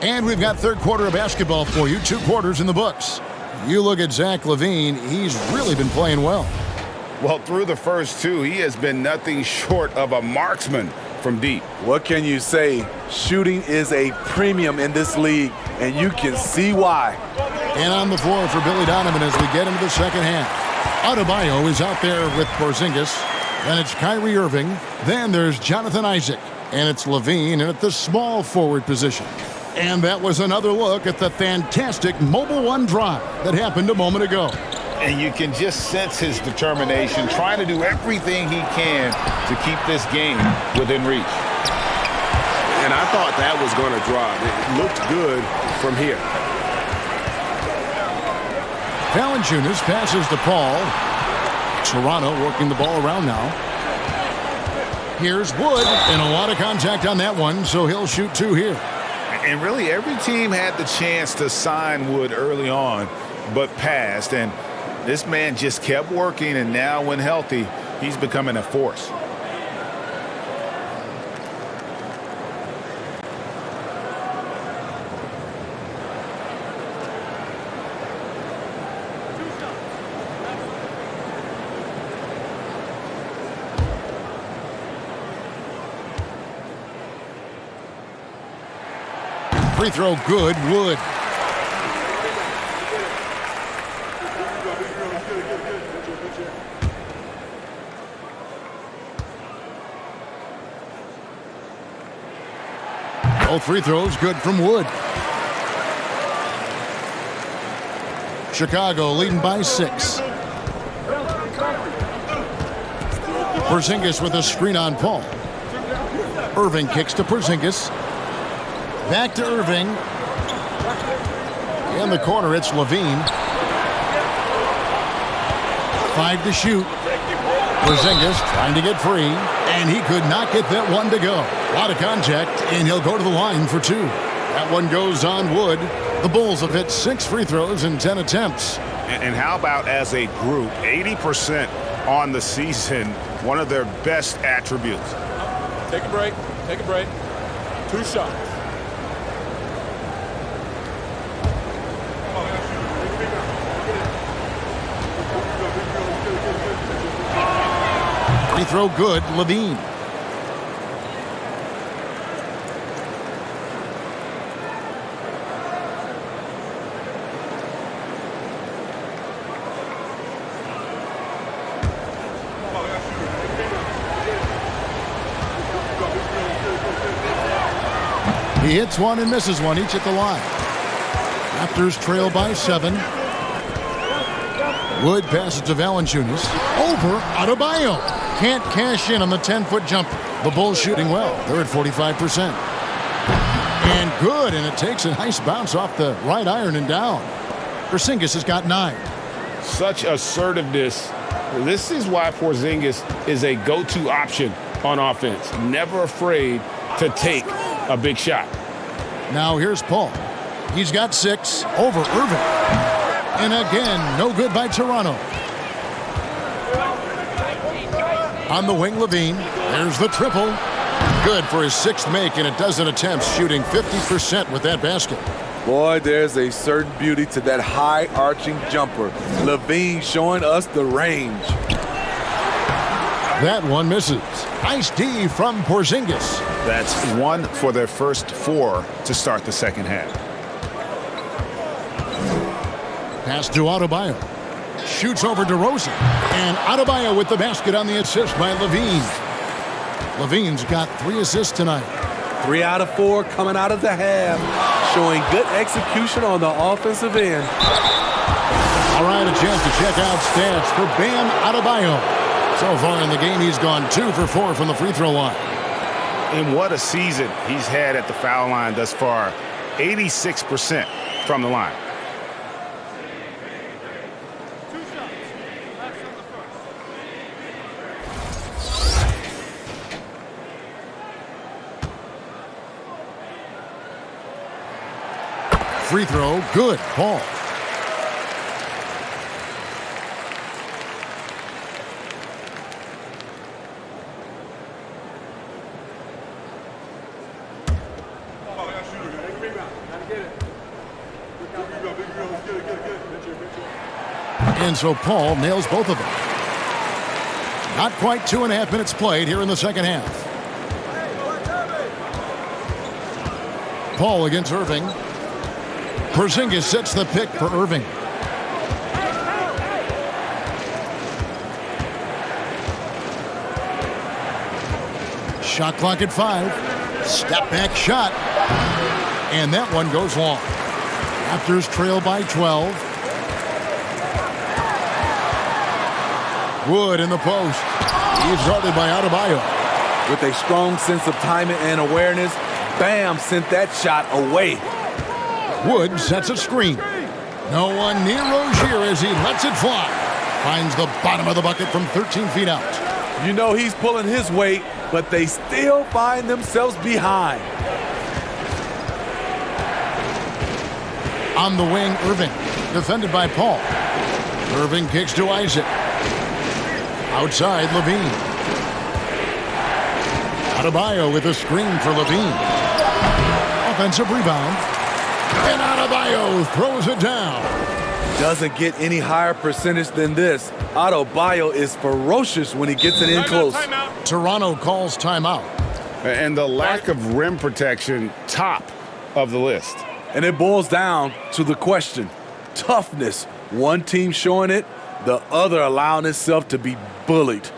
And we've got third quarter of basketball for you, 2 quarters in the books. You look at Zach LaVine, he's really been playing well. Well, through the first 2, he has been nothing short of a marksman from deep. What can you say? Shooting is a premium in this league, and you can see why. And on the floor for Billy Donovan as we get into the second half. Adebayo is out there with Porzingis. Then it's Kyrie Irving. Then there's Jonathan Isaac. And it's LaVine and at the small forward position. And that was another look at the fantastic Mobile One drive that happened a moment ago. And you can just sense his determination, trying to do everything he can to keep this game within reach. And I thought that was going to drive. It looked good from here. Valanciunas passes to Paul. Toronto working the ball around now. Here's Wood, and a lot of contact on that one, so he'll shoot 2 here. And really, every team had the chance to sign Wood early on, but passed. And this man just kept working, and now when healthy, he's becoming a force. Free throw good, Wood. Both free throws good from Wood. Chicago leading by 6. Porzingis with a screen on Paul. Irving kicks to Porzingis. Back to Irving. In the corner, it's LaVine. 5 to shoot. Porzingis trying to get free, and he could not get that one to go. A lot of contact, and he'll go to the line for 2. That one goes on Wood. The Bulls have hit 6 free throws in 10 attempts. And how about as a group, 80% on the season, one of their best attributes. Take a break. Take a break. 2 shots. throw good. Levine. He hits one and misses one, each at the line. Raptors trail by 7. Wood passes to Valanciunas. Over Adebayo. Can't cash in on the 10-foot jumper. The Bulls shooting well. They're at 45%. And good, and it takes a nice bounce off the right iron and down. Porzingis has got 9. Such assertiveness. This is why Porzingis is a go-to option on offense. Never afraid to take a big shot. Now here's Paul. He's got 6 over Irving. And again, no good by Toronto. On the wing, Levine. There's the triple. Good for his 6th make in a dozen attempts, shooting 50% with that basket. Boy, there's a certain beauty to that high arching jumper. Levine showing us the range. That one misses. Nice D from Porzingis. That's 1 for their first 4 to start the second half. Pass to Adebayo. Shoots over DeRozan. And Adebayo with the basket on the assist by Levine. Levine's got 3 assists tonight. 3 out of 4 coming out of the half. Showing good execution on the offensive end. All right, a chance to check out stats for Bam Adebayo. So far in the game, he's gone 2 for 4 from the free throw line. And what a season he's had at the foul line thus far. 86% from the line. Free throw, good. Paul. And so Paul nails both of them. Not quite 2.5 minutes played here in the second half. Paul against Irving. Porzingis sets the pick for Irving. Shot clock at 5. Step back shot. And that one goes long. Raptors trail by 12. Wood in the post. He's guarded by Adebayo. With a strong sense of timing and awareness, Bam sent that shot away. Wood sets a screen. No one near Rozier as he lets it fly. Finds the bottom of the bucket from 13 feet out. You know he's pulling his weight, but they still find themselves behind. On the wing, Irving. Defended by Paul. Irving kicks to Isaac. Outside, Levine. Adebayo with a screen for Levine. Offensive rebound. And Adebayo throws it down. Doesn't get any higher percentage than this. Adebayo is ferocious when he gets it in close. Toronto calls timeout. And the lack of rim protection, top of the list. And it boils down to the question. Toughness. One team showing it, the other allowing itself to be bullied.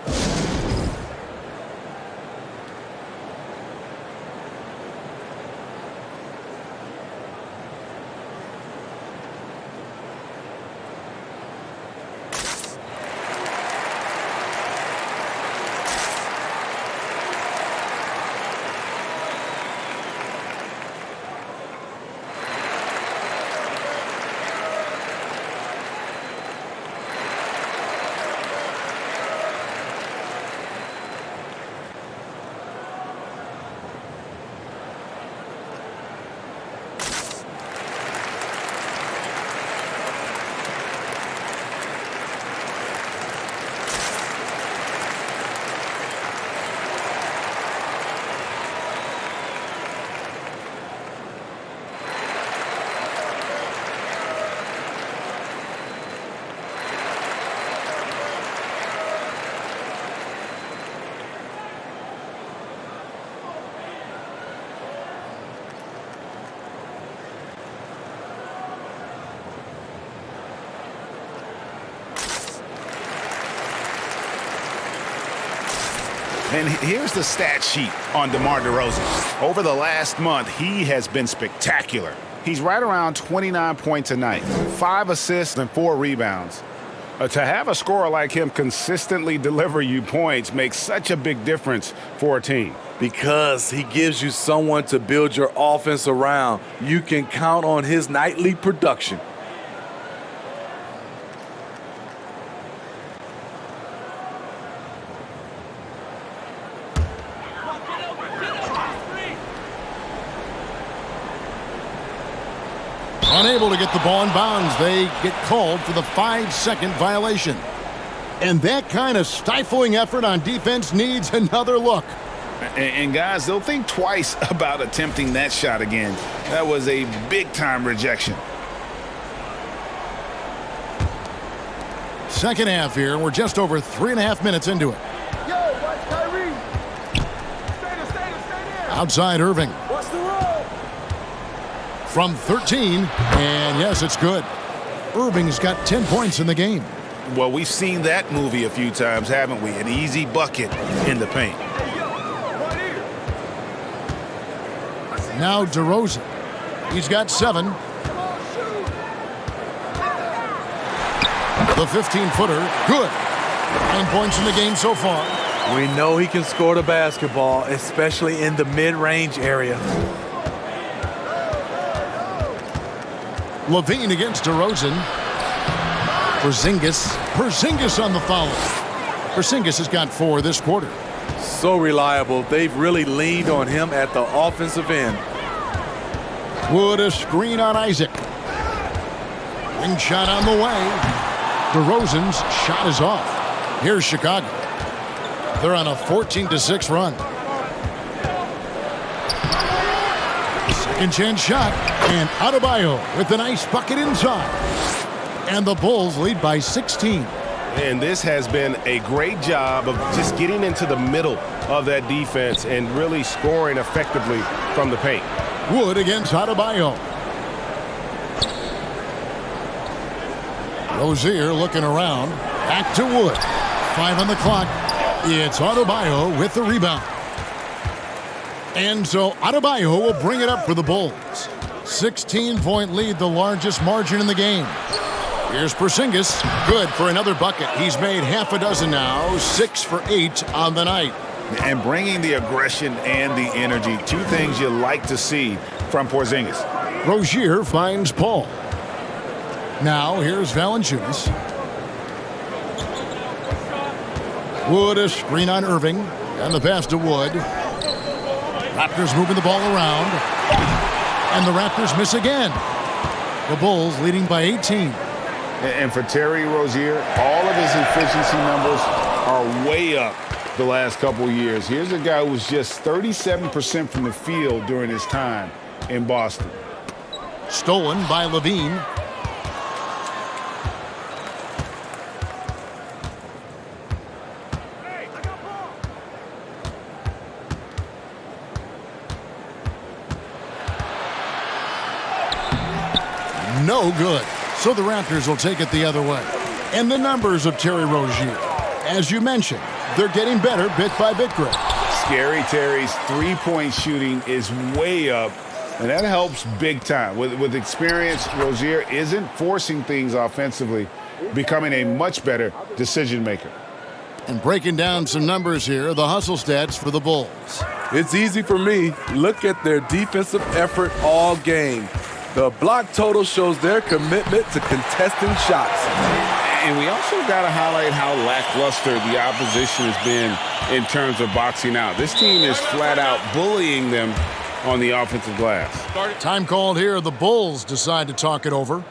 And here's the stat sheet on DeMar DeRozan. Over the last month, he has been spectacular. He's right around 29 points a night, 5 assists and 4 rebounds. To have a scorer like him consistently deliver you points makes such a big difference for a team. Because he gives you someone to build your offense around. You can count on his nightly production. Unable to get the ball in bounds, they get called for the 5-second violation. And that kind of stifling effort on defense needs another look. And guys, they'll think twice about attempting that shot again. That was a big-time rejection. Second half here, we're just over 3.5 minutes into it. Outside Irving. From 13, and yes, it's good. Irving's got 10 points in the game. Well, we've seen that movie a few times, haven't we? An easy bucket in the paint. Now DeRozan. He's got 7. The 15-footer, good. 9 points in the game so far. We know he can score the basketball, especially in the mid-range area. Levine against DeRozan. Porzingis on the foul. Porzingis has got 4 this quarter. So reliable. They've really leaned on him at the offensive end. Wood a screen on Isaac. Wing shot on the way. DeRozan's shot is off. Here's Chicago. They're on a 14-6 run. Second chance shot. And Adebayo with a nice bucket inside. And the Bulls lead by 16. And this has been a great job of just getting into the middle of that defense and really scoring effectively from the paint. Wood against Adebayo. Rozier looking around. Back to Wood. 5 on the clock. It's Adebayo with the rebound. And so Adebayo will bring it up for the Bulls. 16-point lead, the largest margin in the game. Here's Porzingis. Good for another bucket. He's made half a dozen now. 6 for 8 on the night. And bringing the aggression and the energy, 2 things you like to see from Porzingis. Rozier finds Paul. Now here's Valanciunas. Wood a screen on Irving. And the pass to Wood. Raptors moving the ball around. And the Raptors miss again. The Bulls leading by 18. And for Terry Rozier, all of his efficiency numbers are way up the last couple years. Here's a guy who was just 37% from the field during his time in Boston. Stolen by Levine. No good. So the Raptors will take it the other way. And the numbers of Terry Rozier. As you mentioned, they're getting better bit by bit, Greg. Scary Terry's three-point shooting is way up, and that helps big time. With experience, Rozier isn't forcing things offensively, becoming a much better decision maker. And breaking down some numbers here, the hustle stats for the Bulls. It's easy for me. Look at their defensive effort all game. The block total shows their commitment to contesting shots. And we also got to highlight how lackluster the opposition has been in terms of boxing out. This team is flat out bullying them on the offensive glass. Time called here. The Bulls decide to talk it over.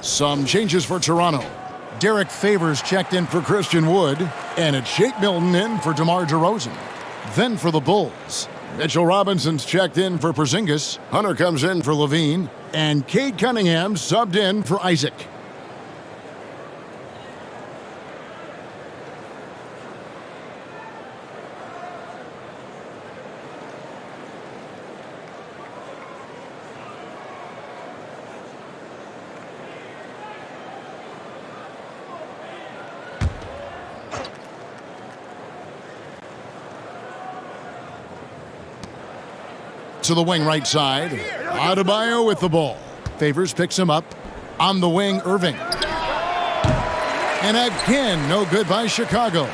Some changes for Toronto. Derek Favors checked in for Christian Wood, and it's Shake Milton in for DeMar DeRozan. Then for the Bulls, Mitchell Robinson's checked in for Porzingis, Hunter comes in for Levine, and Cade Cunningham subbed in for Isaac. To the wing right side. Adebayo with the ball. Favors picks him up. On the wing, Irving. And again, no good by Chicago.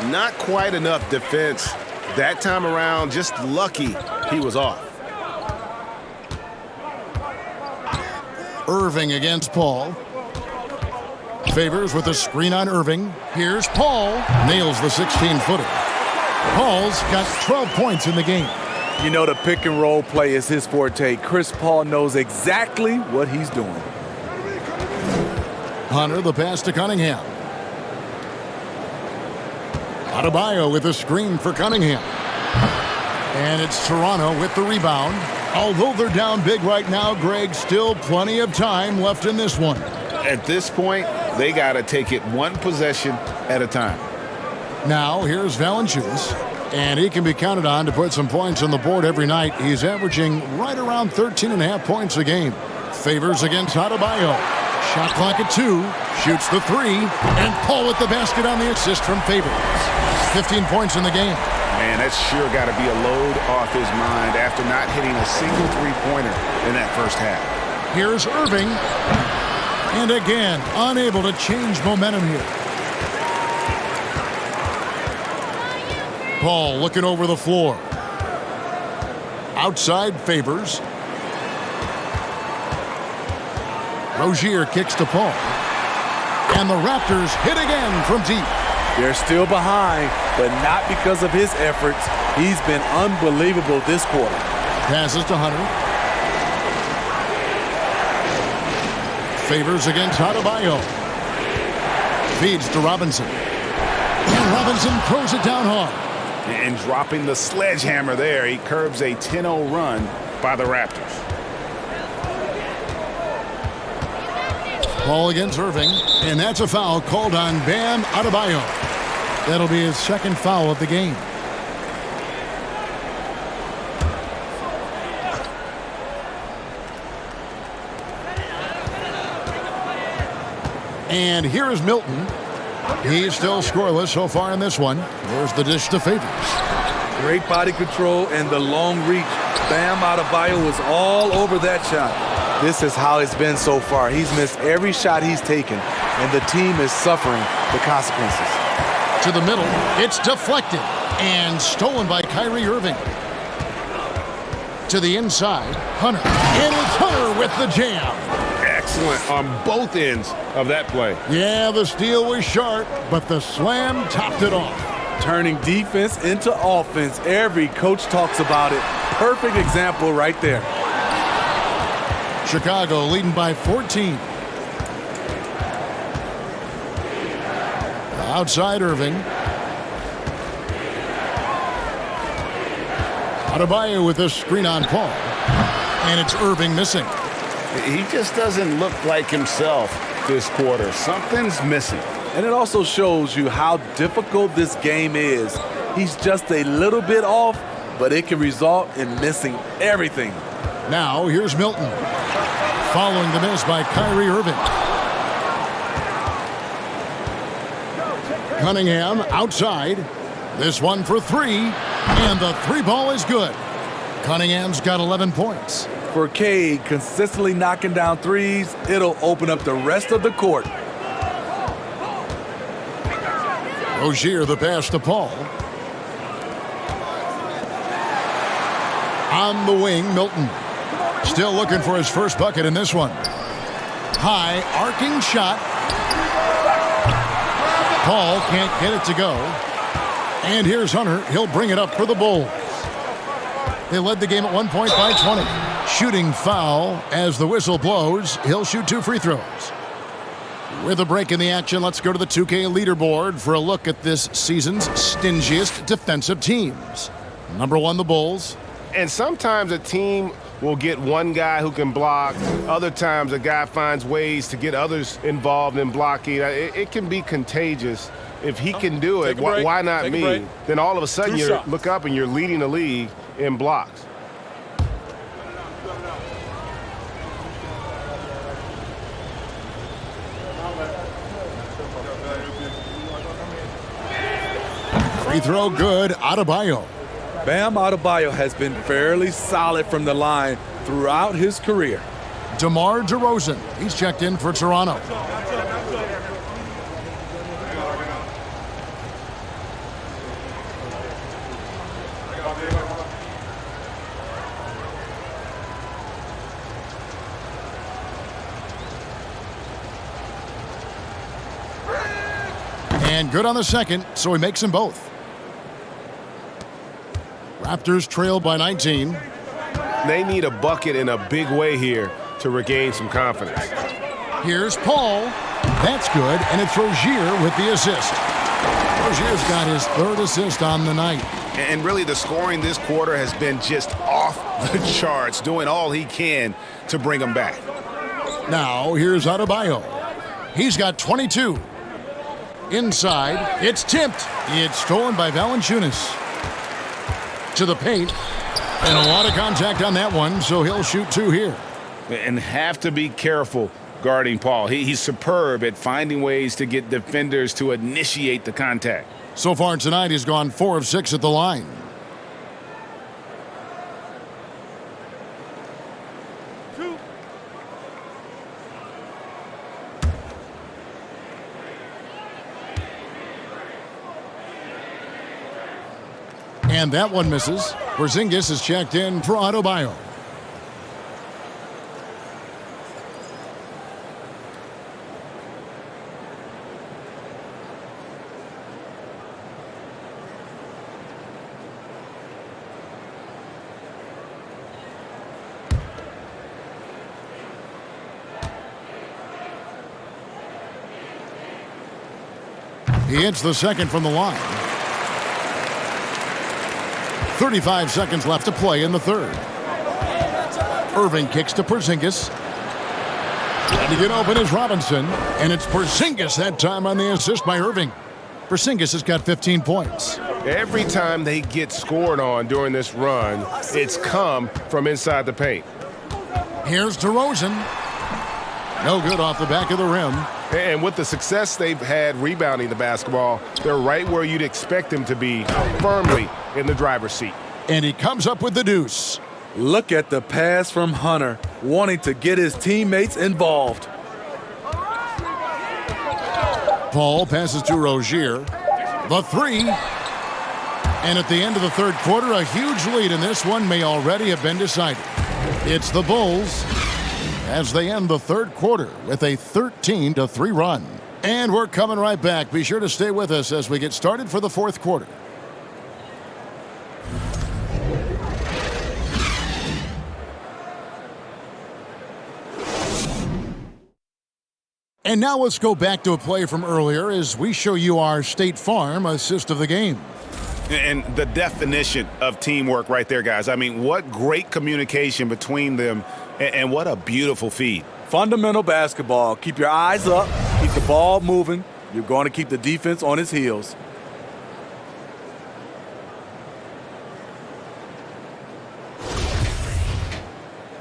Not quite enough defense. That time around, just lucky he was off. Irving against Paul. Favors with a screen on Irving. Here's Paul. Nails the 16-footer. Paul's got 12 points in the game. You know, the pick and roll play is his forte. Chris Paul knows exactly what he's doing. Hunter, the pass to Cunningham. Adebayo with a screen for Cunningham. And it's Toronto with the rebound. Although they're down big right now, Greg, still plenty of time left in this one. At this point, they got to take it one possession at a time. Now, here's Valanciunas. And he can be counted on to put some points on the board every night. He's averaging right around 13.5 points a game. Favors against Adebayo. Shot clock at 2. Shoots the 3. And Paul with the basket on the assist from Favors. 15 points in the game. Man, that's sure got to be a load off his mind after not hitting a single three-pointer in that first half. Here's Irving. And again, unable to change momentum here. Paul looking over the floor. Outside Favors. Rozier kicks to Paul. And the Raptors hit again from deep. They're still behind, but not because of his efforts. He's been unbelievable this quarter. Passes to Hunter. Favors against Adebayo. Feeds to Robinson. And Robinson throws it down hard. And dropping the sledgehammer there, he curbs a 10-0 run by the Raptors. Paul against Irving, and that's a foul called on Bam Adebayo. That'll be his second foul of the game. And here is Milton. He's still scoreless so far in this one. There's the dish to Favors. Great body control and the long reach. Bam Adebayo was all over that shot. This is how it's been so far. He's missed every shot he's taken, and the team is suffering the consequences. To the middle, it's deflected and stolen by Kyrie Irving. To the inside, Hunter. And it's Hunter with the jam. Excellent on both ends of that play. Yeah, the steal was sharp, but the slam topped it off. Turning defense into offense. Every coach talks about it. Perfect example right there. Chicago leading by 14. Outside Irving. Adebayo with a screen on Paul. And it's Irving missing. He just doesn't look like himself this quarter. Something's missing. And it also shows you how difficult this game is. He's just a little bit off, but it can result in missing everything. Now, here's Milton. Following the miss by Kyrie Irving. Cunningham outside. This one for 3. And the 3 ball is good. Cunningham's got 11 points. For Cade, consistently knocking down threes, it'll open up the rest of the court. Rozier the pass to Paul. On the wing, Milton. Still looking for his first bucket in this one. High, arcing shot. Paul can't get it to go. And here's Hunter. He'll bring it up for the Bulls. They led the game at one point by 20. Shooting foul as the whistle blows. He'll shoot 2 free throws. With a break in the action, let's go to the 2K leaderboard for a look at this season's stingiest defensive teams. Number 1, the Bulls. And sometimes a team will get one guy who can block. Other times a guy finds ways to get others involved in blocking. It can be contagious. If he can do it, why not me? Then all of a sudden you look up and you're leading the league in blocks. Free throw good, Adebayo. Bam Adebayo has been fairly solid from the line throughout his career. DeMar DeRozan, he's checked in for Toronto. And good on the second, so he makes them both. Raptors trail by 19. They need a bucket in a big way here to regain some confidence. Here's Paul. That's good, and it's Rozier with the assist. Rozier's got his 3rd assist on the night. And really the scoring this quarter has been just off the charts, doing all he can to bring them back. Now here's Adebayo. He's got 22. Inside, it's tipped. It's stolen by Valanciunas. To the paint, and a lot of contact on that one, so he'll shoot 2 here. And have to be careful guarding Paul. He's superb at finding ways to get defenders to initiate the contact. So far tonight, he's gone 4 of 6 at the line. And that one misses. Porzingis is checked in for Adebayo. He hits the second from the line. 35 seconds left to play in the third. Irving kicks to Porzingis. And to get open is Robinson. And it's Porzingis that time on the assist by Irving. Porzingis has got 15 points. Every time they get scored on during this run, it's come from inside the paint. Here's DeRozan. No good off the back of the rim. And with the success they've had rebounding the basketball, they're right where you'd expect them to be, firmly in the driver's seat. And he comes up with the deuce. Look at the pass from Hunter, wanting to get his teammates involved. Paul passes to Rozier. The 3. And at the end of the third quarter, a huge lead in this one may already have been decided. It's the Bulls as they end the third quarter with a 13-3 run. And we're coming right back. Be sure to stay with us as we get started for the fourth quarter. And now let's go back to a play from earlier as we show you our State Farm assist of the game. And the definition of teamwork right there, guys. I mean, what great communication between them, and what a beautiful feed. Fundamental basketball. Keep your eyes up. Keep the ball moving. You're going to keep the defense on its heels.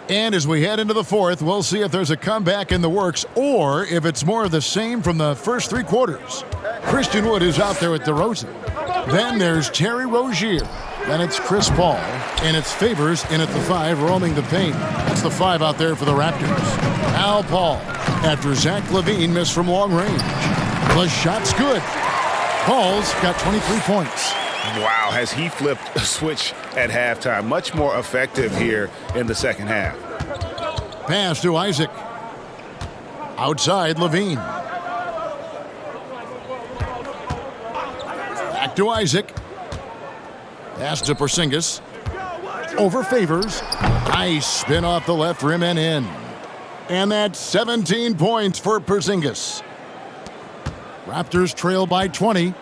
And as we head into the fourth, we'll see if there's a comeback in the works or if it's more of the same from the first 3 quarters. Christian Wood is out there with DeRozan. Then there's Terry Rozier. Then it's Chris Paul. And it's Favors in at the 5, roaming the paint. That's the 5 out there for the Raptors. Al Paul after Zach LaVine missed from long range. The shot's good. Paul's got 23 points. Wow, has he flipped a switch at halftime. Much more effective here in the second half. Pass to Isaac. Outside LaVine. Back to Isaac. Pass to Porzingis. Over Favors. Nice spin off the left rim and in. And that's 17 points for Porzingis. Raptors trail by 20.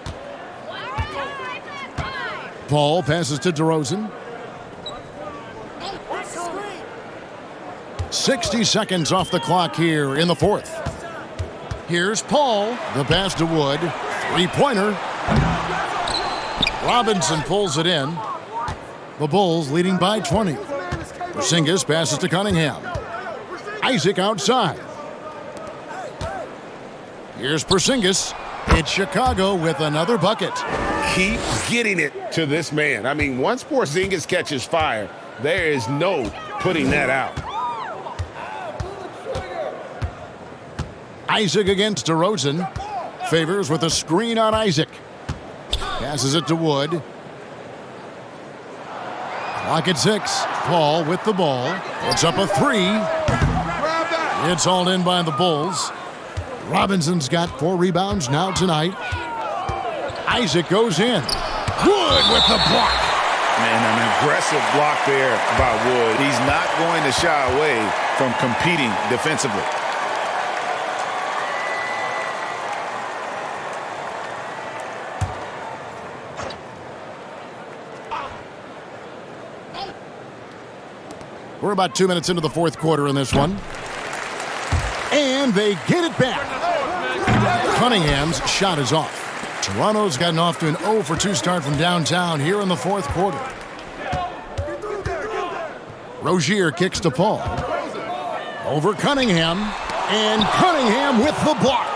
Paul passes to DeRozan. 60 seconds off the clock here in the fourth. Here's Paul. The pass to Wood. Three-pointer. Robinson pulls it in. The Bulls leading by 20. Porzingis passes to Cunningham. Isaac outside. Here's Porzingis. It's Chicago with another bucket. Keep getting it to this man. I mean, once Porzingis catches fire, there is no putting that out. Isaac against DeRozan. Favors with a screen on Isaac. Passes it to Wood. Clock at 6. Paul with the ball. Puts up a three. It's hauled in by the Bulls. Robinson's got 4 rebounds now tonight. Isaac goes in. Wood with the block. Man, an aggressive block there by Wood. He's not going to shy away from competing defensively. We're about 2 minutes into the fourth quarter in this one. And they get it back. Cunningham's shot is off. Toronto's gotten off to an 0 for 2 start from downtown here in the fourth quarter. Rozier kicks to Paul. Over Cunningham. And Cunningham with the block.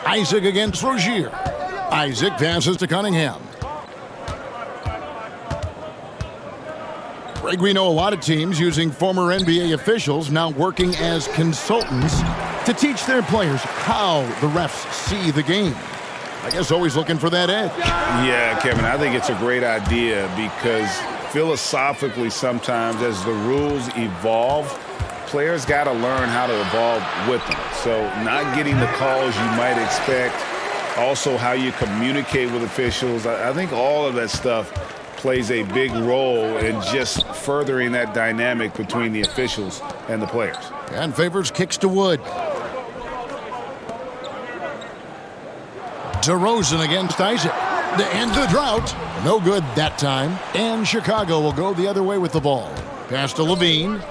Isaac against Rozier. Isaac passes to Cunningham. Greg, we know a lot of teams using former NBA officials now working as consultants to teach their players how the refs see the game. I guess always looking for that edge. Yeah, Kevin, I think it's a great idea because philosophically sometimes as the rules evolve, players got to learn how to evolve with them. So not getting the calls you might expect, also how you communicate with officials. I think all of that stuff plays a big role in just furthering that dynamic between the officials and the players. And Favors kicks to Wood. DeRozan against Isaac. To end the drought. No good that time. And Chicago will go the other way with the ball. Pass to Levine.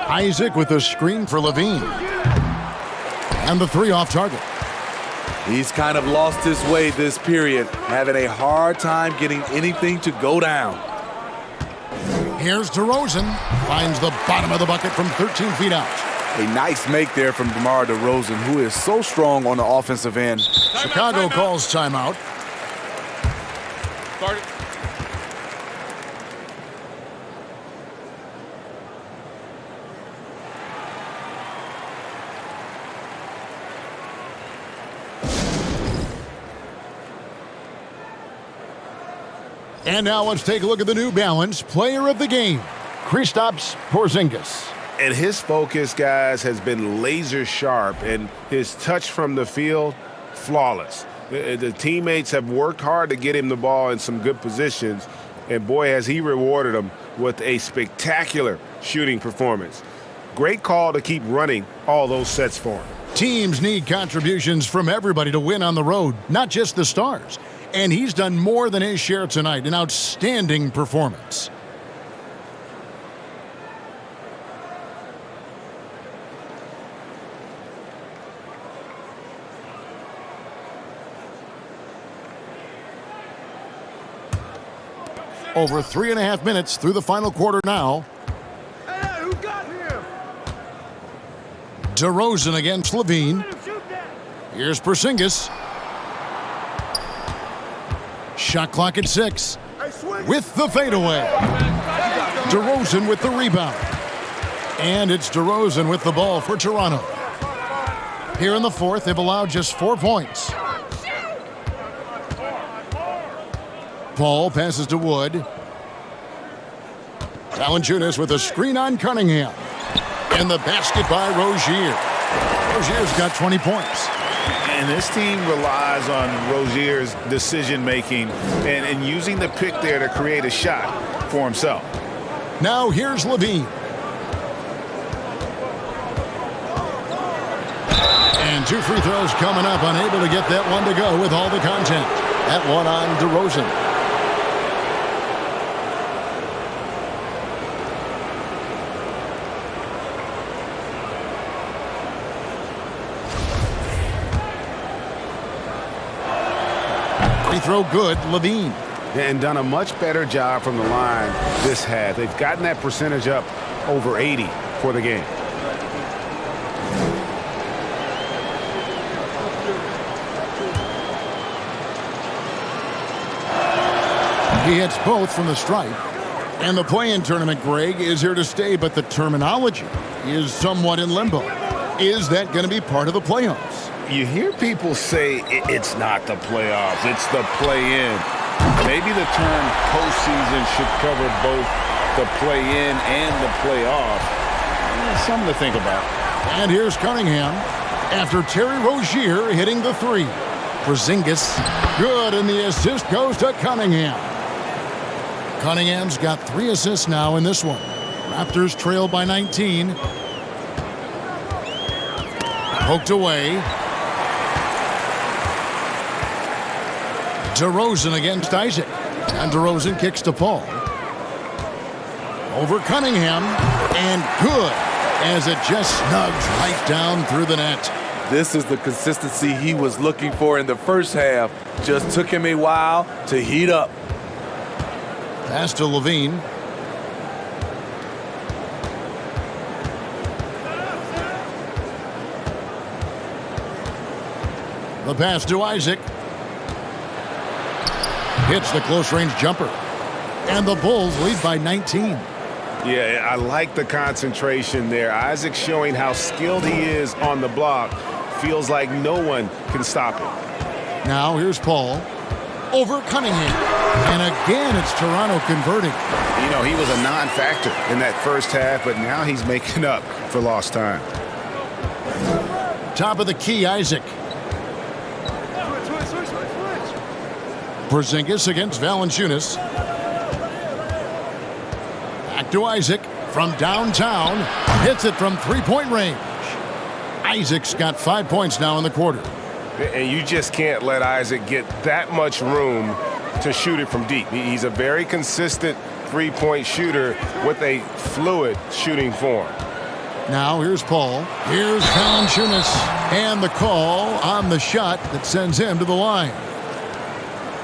Isaac with a screen for Levine. And the three off target. He's kind of lost his way this period, having a hard time getting anything to go down. Here's DeRozan. Finds the bottom of the bucket from 13 feet out. A nice make there from DeMar DeRozan, who is so strong on the offensive end. Chicago calls timeout. Start it. And now let's take a look at the New Balance player of the game, Kristaps Porzingis. And his focus, guys, has been laser sharp, and his touch from the field, flawless. The teammates have worked hard to get him the ball in some good positions, and boy, has he rewarded them with a spectacular shooting performance. Great call to keep running all those sets for him. Teams need contributions from everybody to win on the road, not just the stars. And he's done more than his share tonight. An outstanding performance. Over 3.5 minutes through the final quarter now. Hey, who got him? DeRozan against Levine. Here's Porzingis. Shot clock at 6. With the fadeaway. DeRozan with the rebound. And it's DeRozan with the ball for Toronto. Here in the fourth, they've allowed just 4 points. Paul passes to Wood. Valanciunas with a screen on Cunningham. And the basket by Rozier. Rozier's got 20 points. And this team relies on Rozier's decision-making and using the pick there to create a shot for himself. Now here's Levine. And 2 free throws coming up, unable to get that one to go with all the content. That one on DeRozan. Free throw good, Levine. And done a much better job from the line this half. They've gotten that percentage up over 80 for the game. He hits both from the stripe. And the play-in tournament, Greg, is here to stay, but the terminology is somewhat in limbo. Is that going to be part of the playoffs? You hear people say it's not the playoffs, it's the play-in. Maybe the term postseason should cover both the play-in and the playoff. Something to think about. And here's Cunningham after Terry Rozier hitting the 3. Porzingis, good, and the assist goes to Cunningham. Cunningham's got 3 assists now in this one. Raptors trail by 19. Poked away. DeRozan against Isaac. And DeRozan kicks to Paul. Over Cunningham. And good, as it just snugs right down through the net. This is the consistency he was looking for in the first half. Just took him a while to heat up. Pass to Levine. The pass to Isaac. Hits the close-range jumper. And the Bulls lead by 19. Yeah, I like the concentration there. Isaac showing how skilled he is on the block. Feels like no one can stop him. Now here's Paul. Over Cunningham. And again, it's Toronto converting. You know, he was a non-factor in that first half, but now he's making up for lost time. Top of the key, Isaac. Porzingis against Valanciunas. Back to Isaac from downtown. Hits it from three-point range. Isaac's got 5 points now in the quarter. And you just can't let Isaac get that much room to shoot it from deep. He's a very consistent three-point shooter with a fluid shooting form. Now here's Paul. Here's Valanciunas. And the call on the shot that sends him to the line.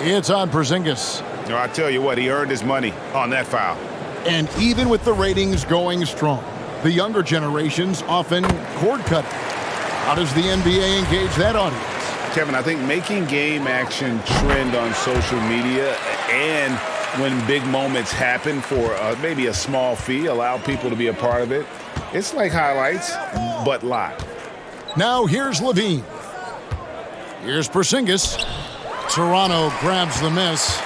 It's on Porzingis. No, I tell you what, he earned his money on that foul. And even with the ratings going strong, the younger generations often cord-cutting. How does the NBA engage that audience? Kevin, I think making game action trend on social media and when big moments happen for maybe a small fee, allow people to be a part of it. It's like highlights, but live. Now here's Levine. Here's Porzingis. Toronto grabs the miss.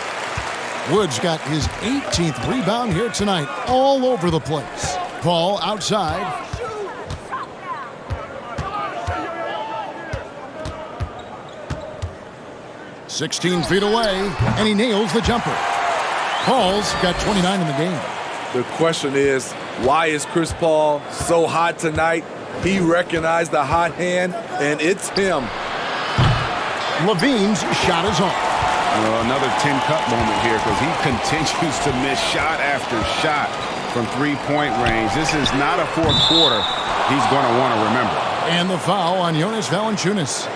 Woods got his 18th rebound here tonight, all over the place. Paul outside. "16 feet away, and he nails the jumper." Paul's got 29 in the game. The question is, why is Chris Paul so hot tonight? He recognized the hot hand, and it's him. Levine's shot is off. Another 10-cut moment here because he continues to miss shot after shot from three-point range. This is not a fourth quarter he's going to want to remember. And the foul on Jonas Valanciunas.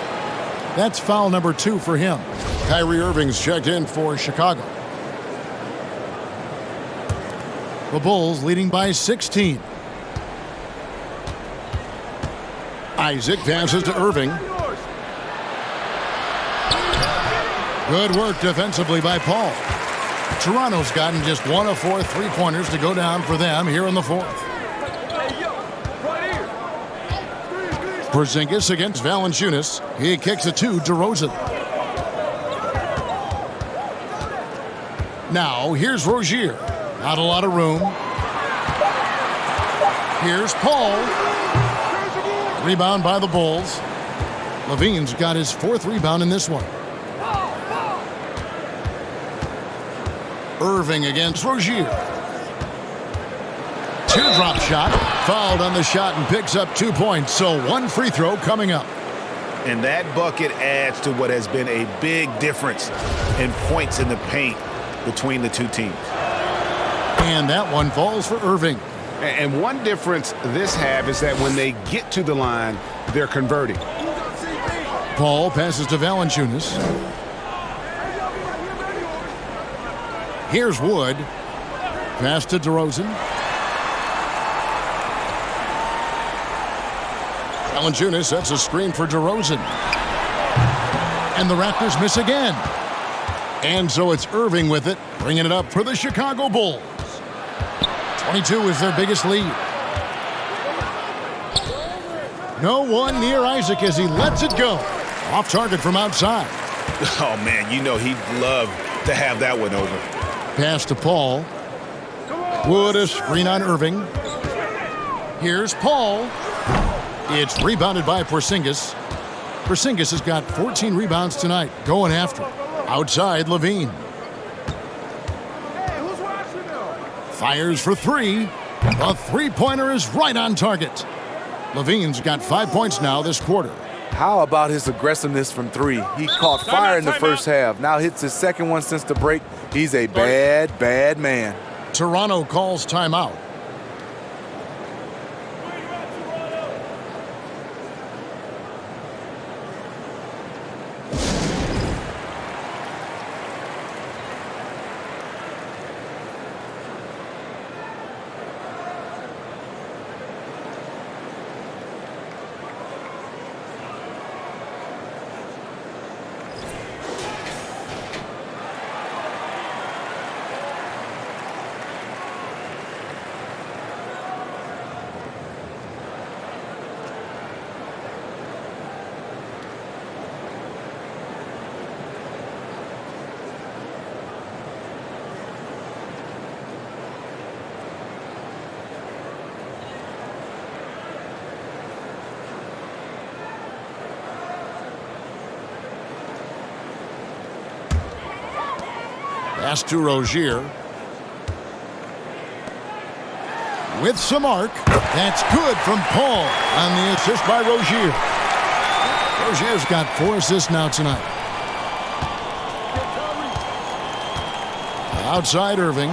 That's foul number 2 for him. Kyrie Irving's checked in for Chicago. The Bulls leading by 16. Isaac passes to Irving. Good work defensively by Paul. Toronto's gotten just 1 of 4 three-pointers to go down for them here in the fourth. Porzingis against Valanciunas. He kicks it to DeRozan. Now here's Rozier. Not a lot of room. Here's Paul. Rebound by the Bulls. Levine's got his 4th rebound in this one. Irving against Rozier. Teardrop shot. Fouled on the shot and picks up 2 points. So 1 free throw coming up. And that bucket adds to what has been a big difference in points in the paint between the two teams. And that one falls for Irving. And one difference this half is that when they get to the line, they're converting. Paul passes to Valanciunas. Here's Wood. Pass to DeRozan. Valanciunas sets a screen for DeRozan. And the Raptors miss again. And so it's Irving with it, bringing it up for the Chicago Bulls. 22 is their biggest lead. No one near Isaac as he lets it go. Off target from outside. Oh, man, you know he'd love to have that one over. Pass to Paul. Wood a screen on Irving. Here's Paul. It's rebounded by Porzingis. Porzingis has got 14 rebounds tonight, going after it. Outside, Levine. Fires for three. The three-pointer is right on target. Levine's got 5 points now this quarter. How about his aggressiveness from three? He caught fire in the first half. Now hits his second one since the break. He's a bad, bad man. Toronto calls timeout. Pass to Rozier. With some arc. That's good from Paul on the assist by Rozier. Rozier's got 4 assists now tonight. Outside Irving.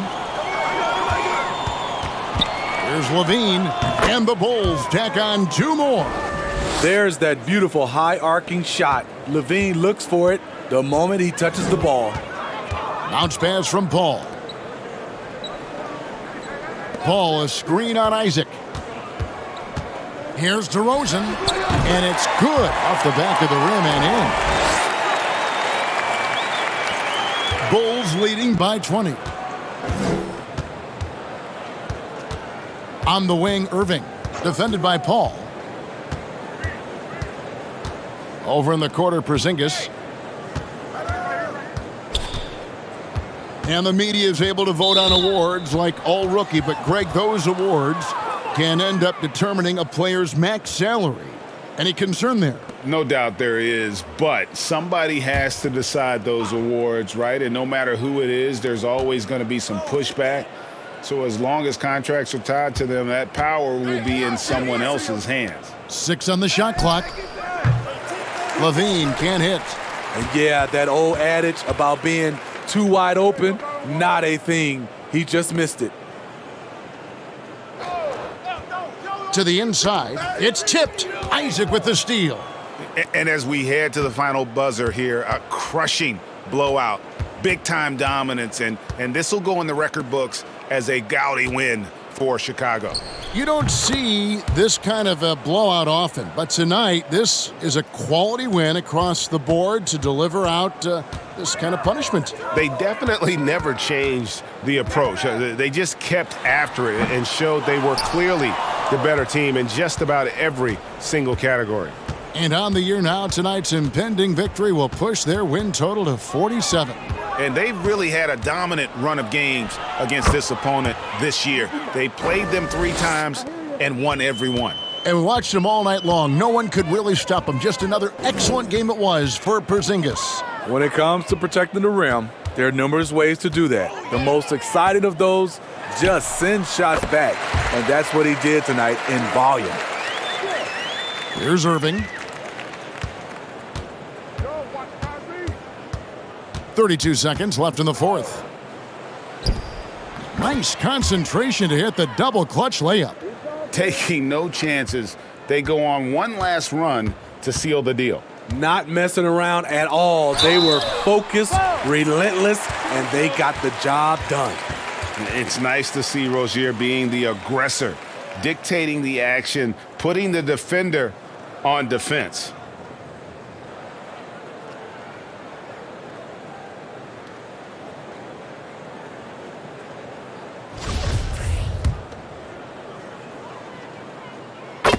Here's Levine. And the Bulls tack on 2 more. There's that beautiful high arcing shot. Levine looks for it the moment he touches the ball. Bounce pass from Paul. Paul, a screen on Isaac. Here's DeRozan, and it's good off the back of the rim and in. Bulls leading by 20. On the wing, Irving, defended by Paul. Over in the corner, Porzingis. And the media is able to vote on awards like All Rookie, but Greg, those awards can end up determining a player's max salary. Any concern there? No doubt there is, but somebody has to decide those awards, right? And no matter who it is, there's always going to be some pushback. So as long as contracts are tied to them, that power will be in someone else's hands. 6 on the shot clock. Levine can't hit. And yeah, that old adage about being too wide open, not a thing. He just missed it. To the inside, it's tipped. Isaac with the steal. And as we head to the final buzzer here, a crushing blowout, big-time dominance, and this will go in the record books as a gaudy win for Chicago. You don't see this kind of a blowout often, but tonight this is a quality win across the board to deliver out this kind of punishment. They definitely never changed the approach. They just kept after it and showed they were clearly the better team in just about every single category. And on the year now, tonight's impending victory will push their win total to 47. And they've really had a dominant run of games against this opponent this year. They played them 3 times and won every one. And we watched them all night long. No one could really stop them. Just another excellent game it was for Porzingis. When it comes to protecting the rim, there are numerous ways to do that. The most exciting of those, just send shots back. And that's what he did tonight in volume. Here's Irving. .32 seconds left in the fourth. Nice concentration to hit the double clutch layup. Taking no chances. They go on one last run to seal the deal. Not messing around at all. They were focused, relentless, and they got the job done. It's nice to see Rozier being the aggressor, dictating the action, putting the defender on defense.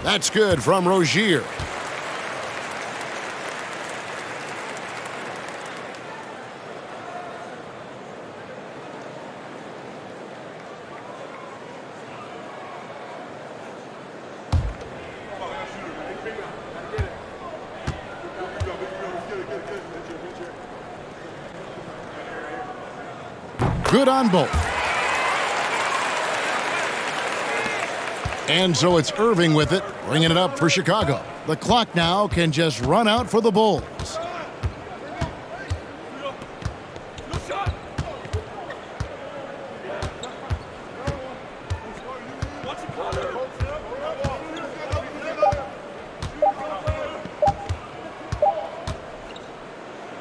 That's good from Rozier. Good on both. And so it's Irving with it, bringing it up for Chicago. The clock now can just run out for the Bulls.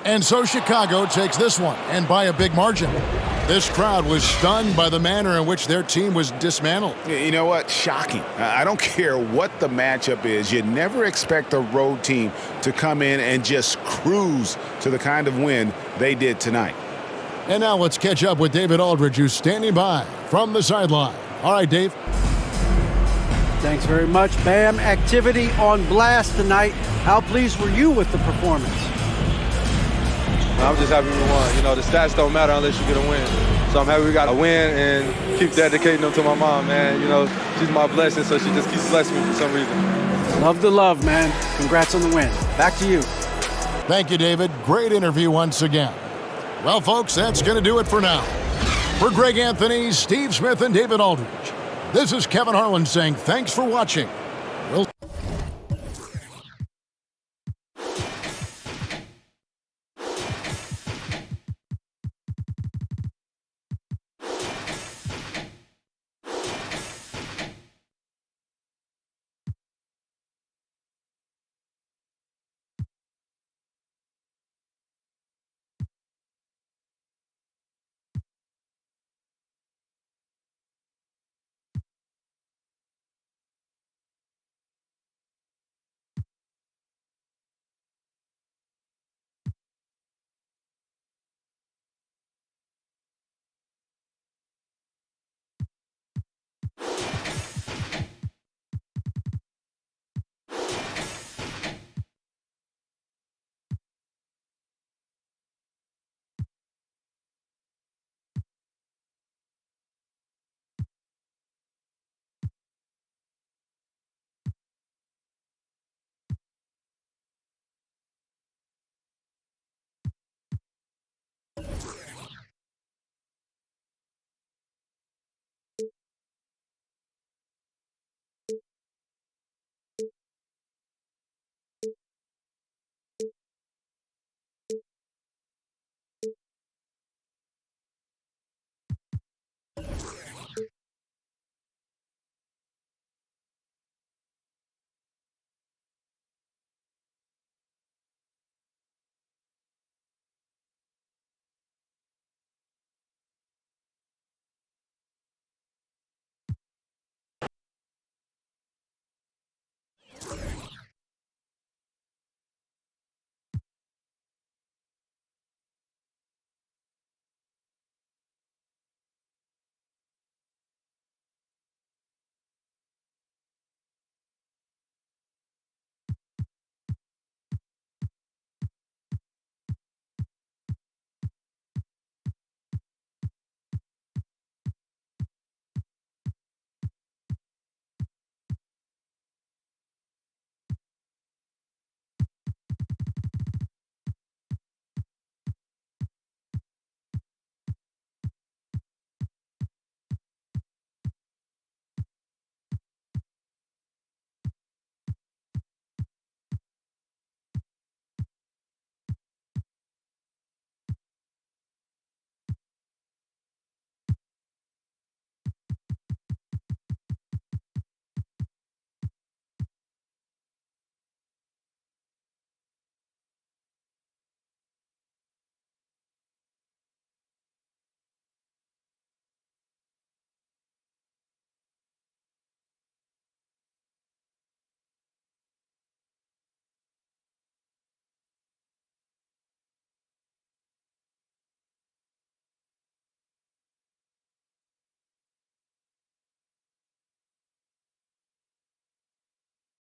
And so Chicago takes this one, and by a big margin. This crowd was stunned by the manner in which their team was dismantled. You know what? Shocking. I don't care what the matchup is. You never expect a road team to come in and just cruise to the kind of win they did tonight. And now let's catch up with David Aldridge, who's standing by from the sideline. All right, Dave. Thanks very much, Bam. Activity on blast tonight. How pleased were you with the performance? I'm just happy we won. You know, the stats don't matter unless you get a win. So I'm happy we got a win and keep dedicating them to my mom, man. You know, she's my blessing, so she just keeps blessing me for some reason. Love the love, man. Congrats on the win. Back to you. Thank you, David. Great interview once again. Well, folks, that's going to do it for now. For Greg Anthony, Steve Smith, and David Aldridge, this is Kevin Harlan saying thanks for watching.